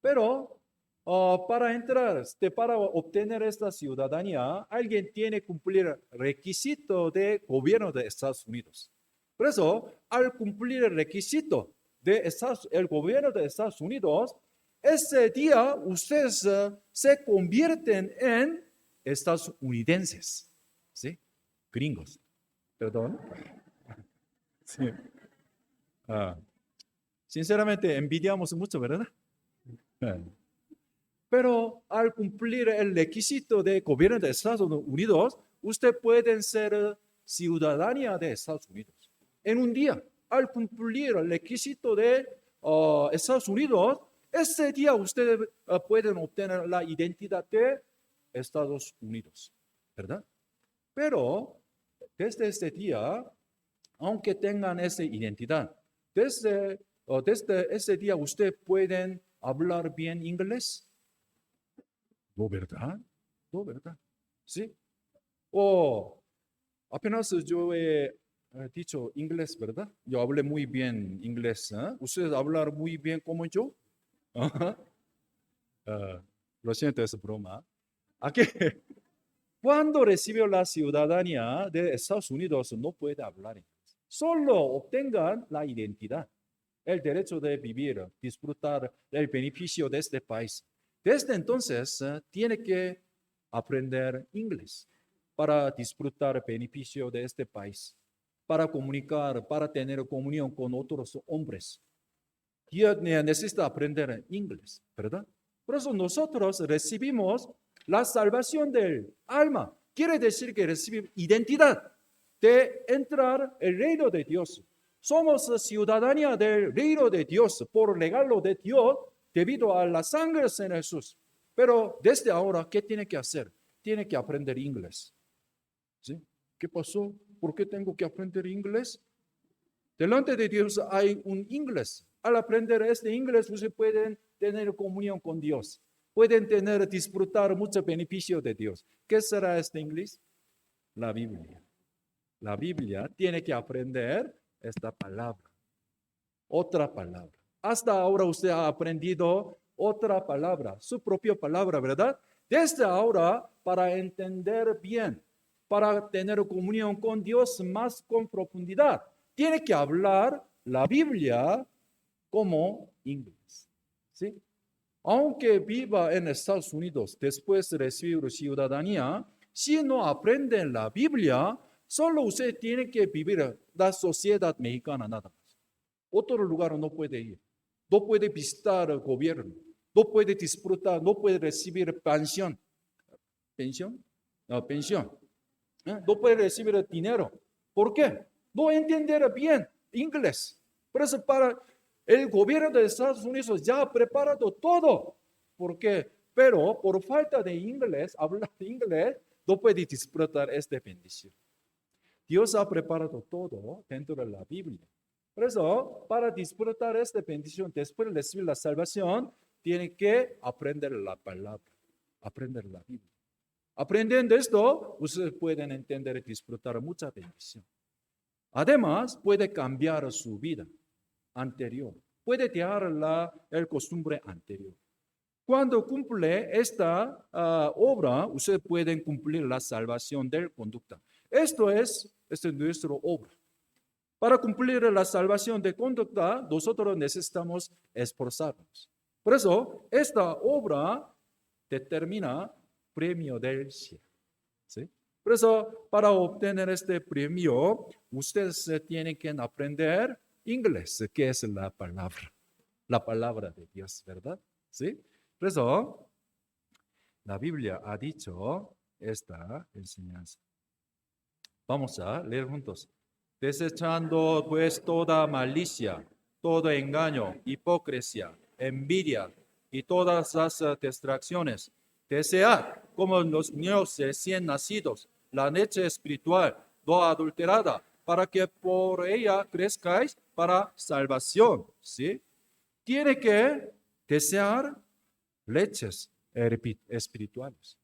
Pero para obtener esta ciudadanía, alguien tiene que cumplir requisito de gobierno de Estados Unidos. Por eso, al cumplir el requisito del gobierno de Estados Unidos, ese día ustedes se convierten en estadounidenses, ¿sí? Gringos, perdón. Sí. Sinceramente, envidiamos mucho, ¿verdad? Pero al cumplir el requisito de gobierno de Estados Unidos, usted puede ser ciudadanía de Estados Unidos. En un día, al cumplir el requisito de Estados Unidos, ese día ustedes pueden obtener la identidad de Estados Unidos, ¿verdad? Pero desde este día, aunque tengan esa identidad, desde ese día ustedes pueden hablar bien inglés. ¿No, verdad? ¿No, verdad? ¿Sí? Apenas yo he dicho inglés, ¿verdad? Yo hablé muy bien inglés. ¿Ustedes hablan muy bien como yo? Lo siento, es broma. Aquí, cuando recibió la ciudadanía de Estados Unidos, no puede hablar inglés. Solo obtengan la identidad. el derecho de vivir, disfrutar el beneficio de este país. Desde entonces, tiene que aprender inglés para disfrutar el beneficio de este país, para comunicar, para tener comunión con otros hombres. Y necesita aprender inglés, ¿verdad? Por eso nosotros recibimos la salvación del alma. Quiere decir que recibimos identidad de entrar el reino de Dios. Somos ciudadanía del reino de Dios por regalo de Dios debido a la sangre de Jesús. Pero desde ahora, ¿qué tiene que hacer? Tiene que aprender inglés. ¿Sí? ¿Qué pasó? ¿Por qué tengo que aprender inglés? Delante de Dios hay un inglés. Al aprender este inglés, ustedes pueden tener comunión con Dios. Pueden disfrutar mucho beneficio de Dios. ¿Qué será este inglés? La Biblia. La Biblia tiene que aprender esta palabra. Otra palabra. Hasta ahora usted ha aprendido otra palabra, su propia palabra, ¿verdad? Desde ahora, para entender bien, para tener comunión con Dios más con profundidad, tiene que hablar la Biblia como inglés. ¿Sí? Aunque viva en Estados Unidos después de recibir ciudadanía, si no aprenden la Biblia, solo usted tiene que vivir la sociedad mexicana nada más. Otro lugar no puede ir. No puede visitar el gobierno. No puede disfrutar, no puede recibir pensión. ¿Pensión? No, pensión. No puede recibir dinero. ¿Por qué? No entender bien inglés. Por eso para el gobierno de Estados Unidos ya ha preparado todo. ¿Por qué? Pero por falta de inglés, hablar inglés, no puede disfrutar esta bendición. Dios ha preparado todo dentro de la Biblia. Por eso, para disfrutar esta bendición, después de recibir la salvación, tiene que aprender la palabra, aprender la Biblia. Aprendiendo esto, ustedes pueden entender y disfrutar mucha bendición. Además, puede cambiar su vida anterior. Puede dejar el costumbre anterior. Cuando cumple esta obra, ustedes pueden cumplir la salvación de conducta. Esto es nuestra obra. Para cumplir la salvación de conducta, nosotros necesitamos esforzarnos. Por eso, esta obra determina premio del cielo. ¿Sí? Por eso, para obtener este premio, ustedes tienen que aprender inglés, que es la palabra de Dios, ¿verdad? ¿Sí? Por eso, la Biblia ha dicho esta enseñanza. Vamos a leer juntos. Desechando pues toda malicia, todo engaño, hipocresía, envidia y todas las distracciones. Desead, como los niños recién nacidos, la leche espiritual no adulterada, para que por ella crezcáis para salvación. ¿Sí? Tiene que desear leches espirituales.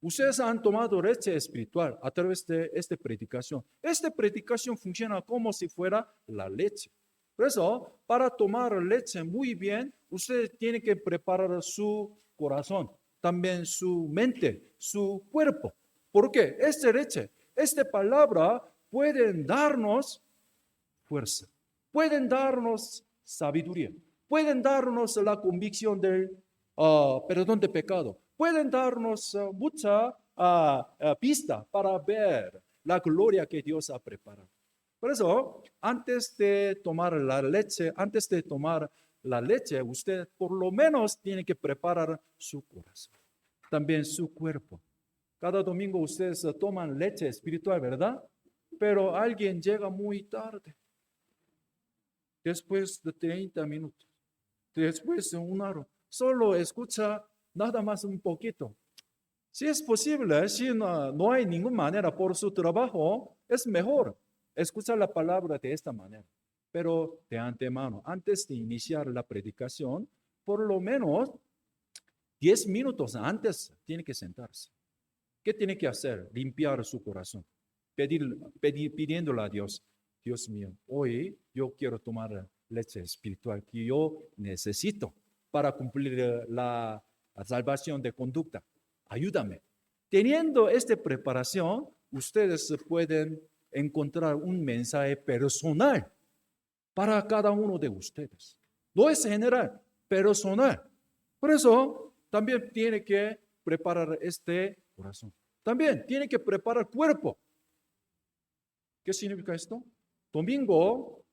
Ustedes han tomado leche espiritual a través de esta predicación. Esta predicación funciona como si fuera la leche. Por eso, para tomar leche muy bien, ustedes tienen que preparar su corazón, también su mente, su cuerpo. ¿Por qué? Esta leche, esta palabra pueden darnos fuerza, pueden darnos sabiduría, pueden darnos la convicción del perdón de pecado, pueden darnos mucha pista para ver la gloria que Dios ha preparado. Por eso, antes de tomar la leche, usted por lo menos tiene que preparar su corazón, también su cuerpo. Cada domingo ustedes toman leche espiritual, ¿verdad? Pero alguien llega muy tarde, después de 30 minutos, después de una hora, solo escucha nada más un poquito. Si es posible, si no hay ninguna manera por su trabajo, es mejor escuchar la palabra de esta manera. Pero de antemano, antes de iniciar la predicación, por lo menos 10 minutos antes tiene que sentarse. ¿Qué tiene que hacer? Limpiar su corazón, pidiéndole a Dios, Dios mío, hoy yo quiero tomar leche espiritual que yo necesito para cumplir la salvación de conducta. Ayúdame. Teniendo esta preparación, ustedes pueden encontrar un mensaje personal para cada uno de ustedes. No es general, personal. Por eso también tiene que preparar este corazón. También tiene que preparar cuerpo. ¿Qué significa esto? Domingo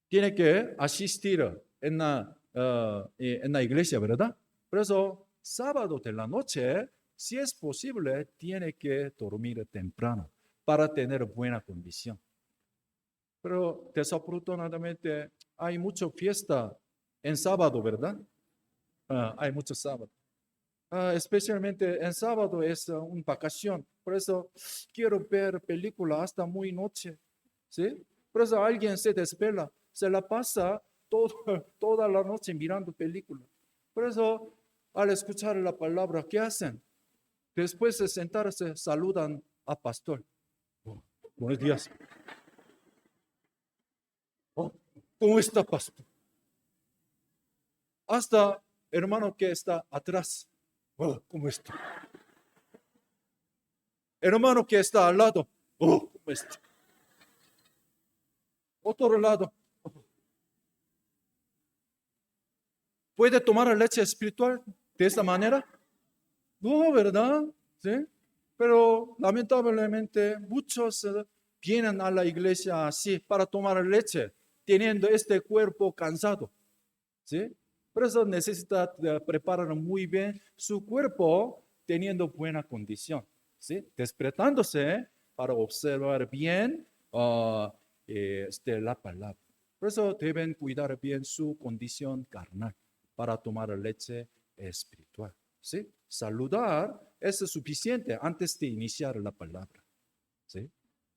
tiene que asistir en la iglesia, ¿verdad? Por eso sábado de la noche, si es posible, tiene que dormir temprano para tener buena condición. Pero desafortunadamente hay mucha fiesta en sábado, ¿verdad? Hay mucho sábado. Especialmente en sábado es una vacación. Por eso quiero ver película hasta muy noche. ¿Sí? Por eso alguien se desvela, se la pasa toda la noche mirando película. Por eso al escuchar la palabra, ¿qué hacen? Después de sentarse, saludan a pastor. Oh, buenos días. Oh, ¿cómo está, pastor? Hasta hermano que está atrás. Oh, ¿cómo está? Hermano que está al lado. Oh, ¿cómo está? Otro lado. ¿Puede tomar leche espiritual de esta manera? No, ¿verdad? ¿Sí? Pero lamentablemente muchos vienen a la iglesia así para tomar leche, teniendo este cuerpo cansado. ¿Sí? Por eso necesita preparar muy bien su cuerpo teniendo buena condición. ¿Sí? Despertándose para observar bien la palabra. Por eso deben cuidar bien su condición carnal para tomar leche espiritual. ¿Sí? Saludar es suficiente antes de iniciar la palabra. ¿Sí?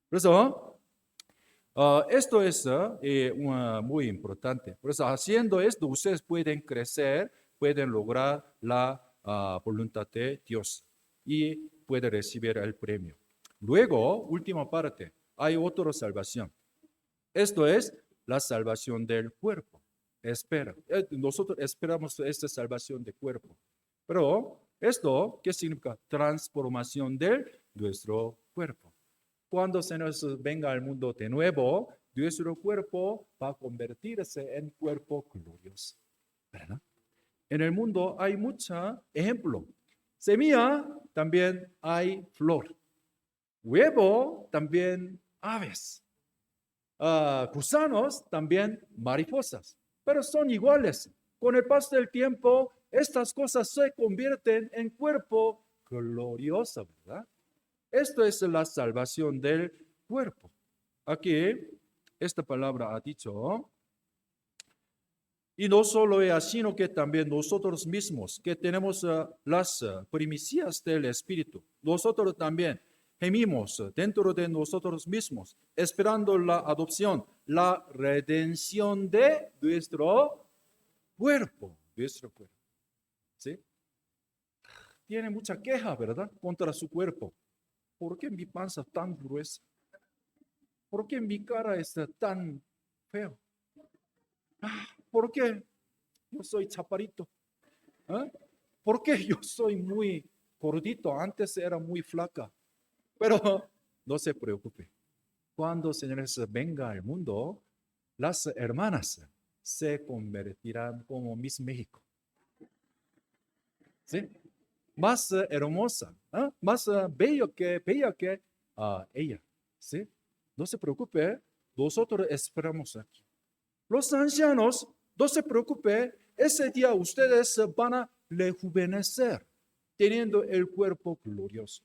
Por eso esto es muy importante. Por eso, haciendo esto, ustedes pueden crecer, pueden lograr la voluntad de Dios y pueden recibir el premio. Luego, última parte, hay otra salvación. Esto es la salvación del cuerpo. Nosotros esperamos esta salvación de cuerpo. Pero esto, ¿qué significa? Transformación de nuestro cuerpo. Cuando se nos venga al mundo de nuevo, nuestro cuerpo va a convertirse en cuerpo glorioso. ¿Verdad? En el mundo hay muchos ejemplos. Semilla, también hay flor. Huevo, también aves. Gusanos, también mariposas. Pero son iguales. Con el paso del tiempo, estas cosas se convierten en cuerpo glorioso, ¿verdad? Esto es la salvación del cuerpo. Aquí, esta palabra ha dicho, y no solo ella, sino que también nosotros mismos, que tenemos las primicias del Espíritu, nosotros también gemimos dentro de nosotros mismos, esperando la adopción, la redención de nuestro cuerpo. Nuestro cuerpo. ¿Sí? Tiene mucha queja, ¿verdad? Contra su cuerpo. ¿Por qué mi panza es tan gruesa? ¿Por qué mi cara es tan feo? ¿Por qué yo soy chaparrito? ¿Ah? ¿Por qué yo soy muy gordito? Antes era muy flaca. Pero no se preocupe. Cuando señores venga al mundo, las hermanas se convertirán como Miss México. ¿Sí? Más hermosa, más bella que ella. ¿Sí? No se preocupe, nosotros esperamos aquí. Los ancianos, no se preocupe, ese día ustedes van a rejuvenecer, teniendo el cuerpo glorioso.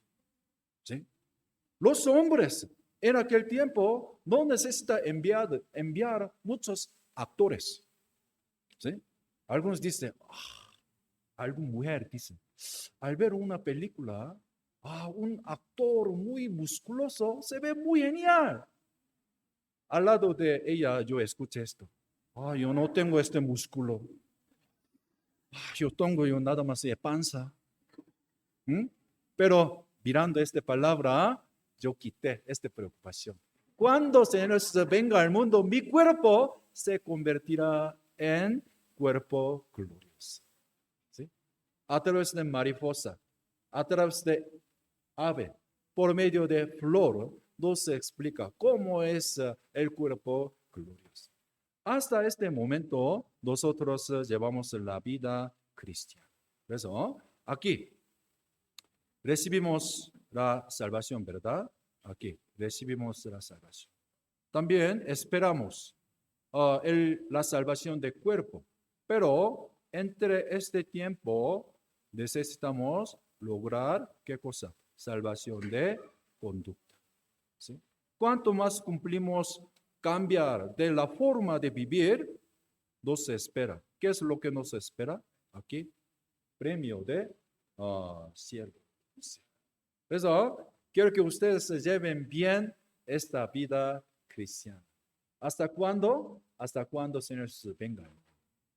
¿Sí? Los hombres en aquel tiempo no necesitan enviar muchos actores. ¿Sí? Algunos dicen, alguna mujer dice, al ver una película, un actor muy musculoso se ve muy genial. Al lado de ella yo escuché esto. Yo no tengo este músculo. Yo tengo nada más de panza. Pero mirando esta palabra, yo quité esta preocupación. Cuando se nos venga al mundo, mi cuerpo se convertirá en cuerpo glorioso. ¿Sí? A través de mariposa, a través de ave, por medio de flor, no se explica cómo es el cuerpo glorioso. hasta este momento nosotros llevamos la vida cristiana. 그래서 aquí recibimos la salvación, ¿verdad? Aquí recibimos la salvación. También esperamos la salvación del cuerpo, pero entre este tiempo necesitamos lograr, ¿qué cosa? Salvación de conducta. ¿Sí? Cuanto más cumplimos cambiar de la forma de vivir, nos espera. ¿Qué es lo que nos espera? Aquí, premio de cielo. 그래서 quiero que ustedes se lleven bien esta vida cristiana. ¿Hasta cuándo? Hasta cuando Señor Jesús venga.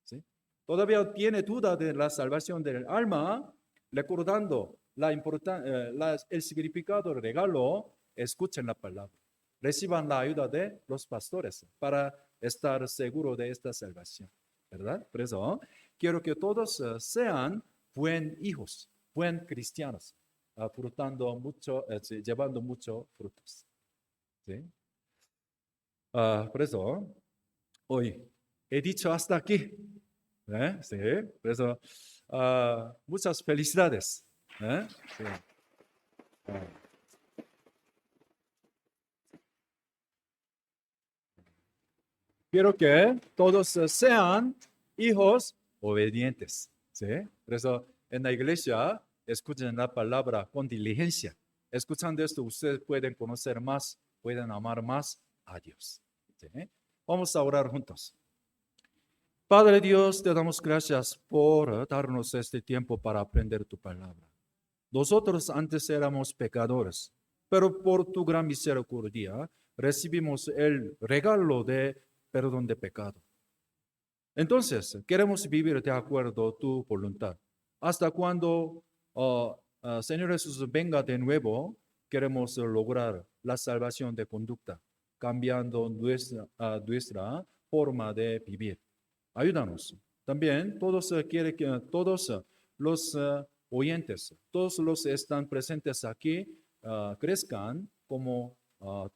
¿Sí? Todavía tiene duda de la salvación del alma, recordando el significado del regalo, escuchen la palabra. Reciban la ayuda de los pastores para estar seguros de esta salvación. ¿Verdad? Por eso quiero que todos sean buen hijos, buen cristianos, frutando mucho, llevando muchos frutos. ¿Sí? por eso hoy he dicho hasta aquí. Sí, 그래서 muchas felicidades. Sí. Quiero que todos sean hijos obedientes. ¿Sí? 그래서 en la iglesia escuchen la palabra con diligencia. Escuchando esto, ustedes pueden conocer más, pueden amar más a Dios. ¿Sí? Vamos a orar juntos. Padre Dios, te damos gracias por darnos este tiempo para aprender tu palabra. Nosotros antes éramos pecadores, pero por tu gran misericordia recibimos el regalo de perdón de pecado. Entonces, queremos vivir de acuerdo a tu voluntad. Hasta cuando Señor Jesús venga de nuevo, queremos lograr la salvación de conducta, cambiando nuestra forma de vivir. Ayúdanos. También todos quieren que todos los oyentes, todos los que están presentes aquí, crezcan como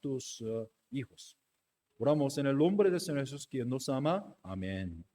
tus hijos. Oramos en el nombre del Señor Jesús, quien nos ama. Amén.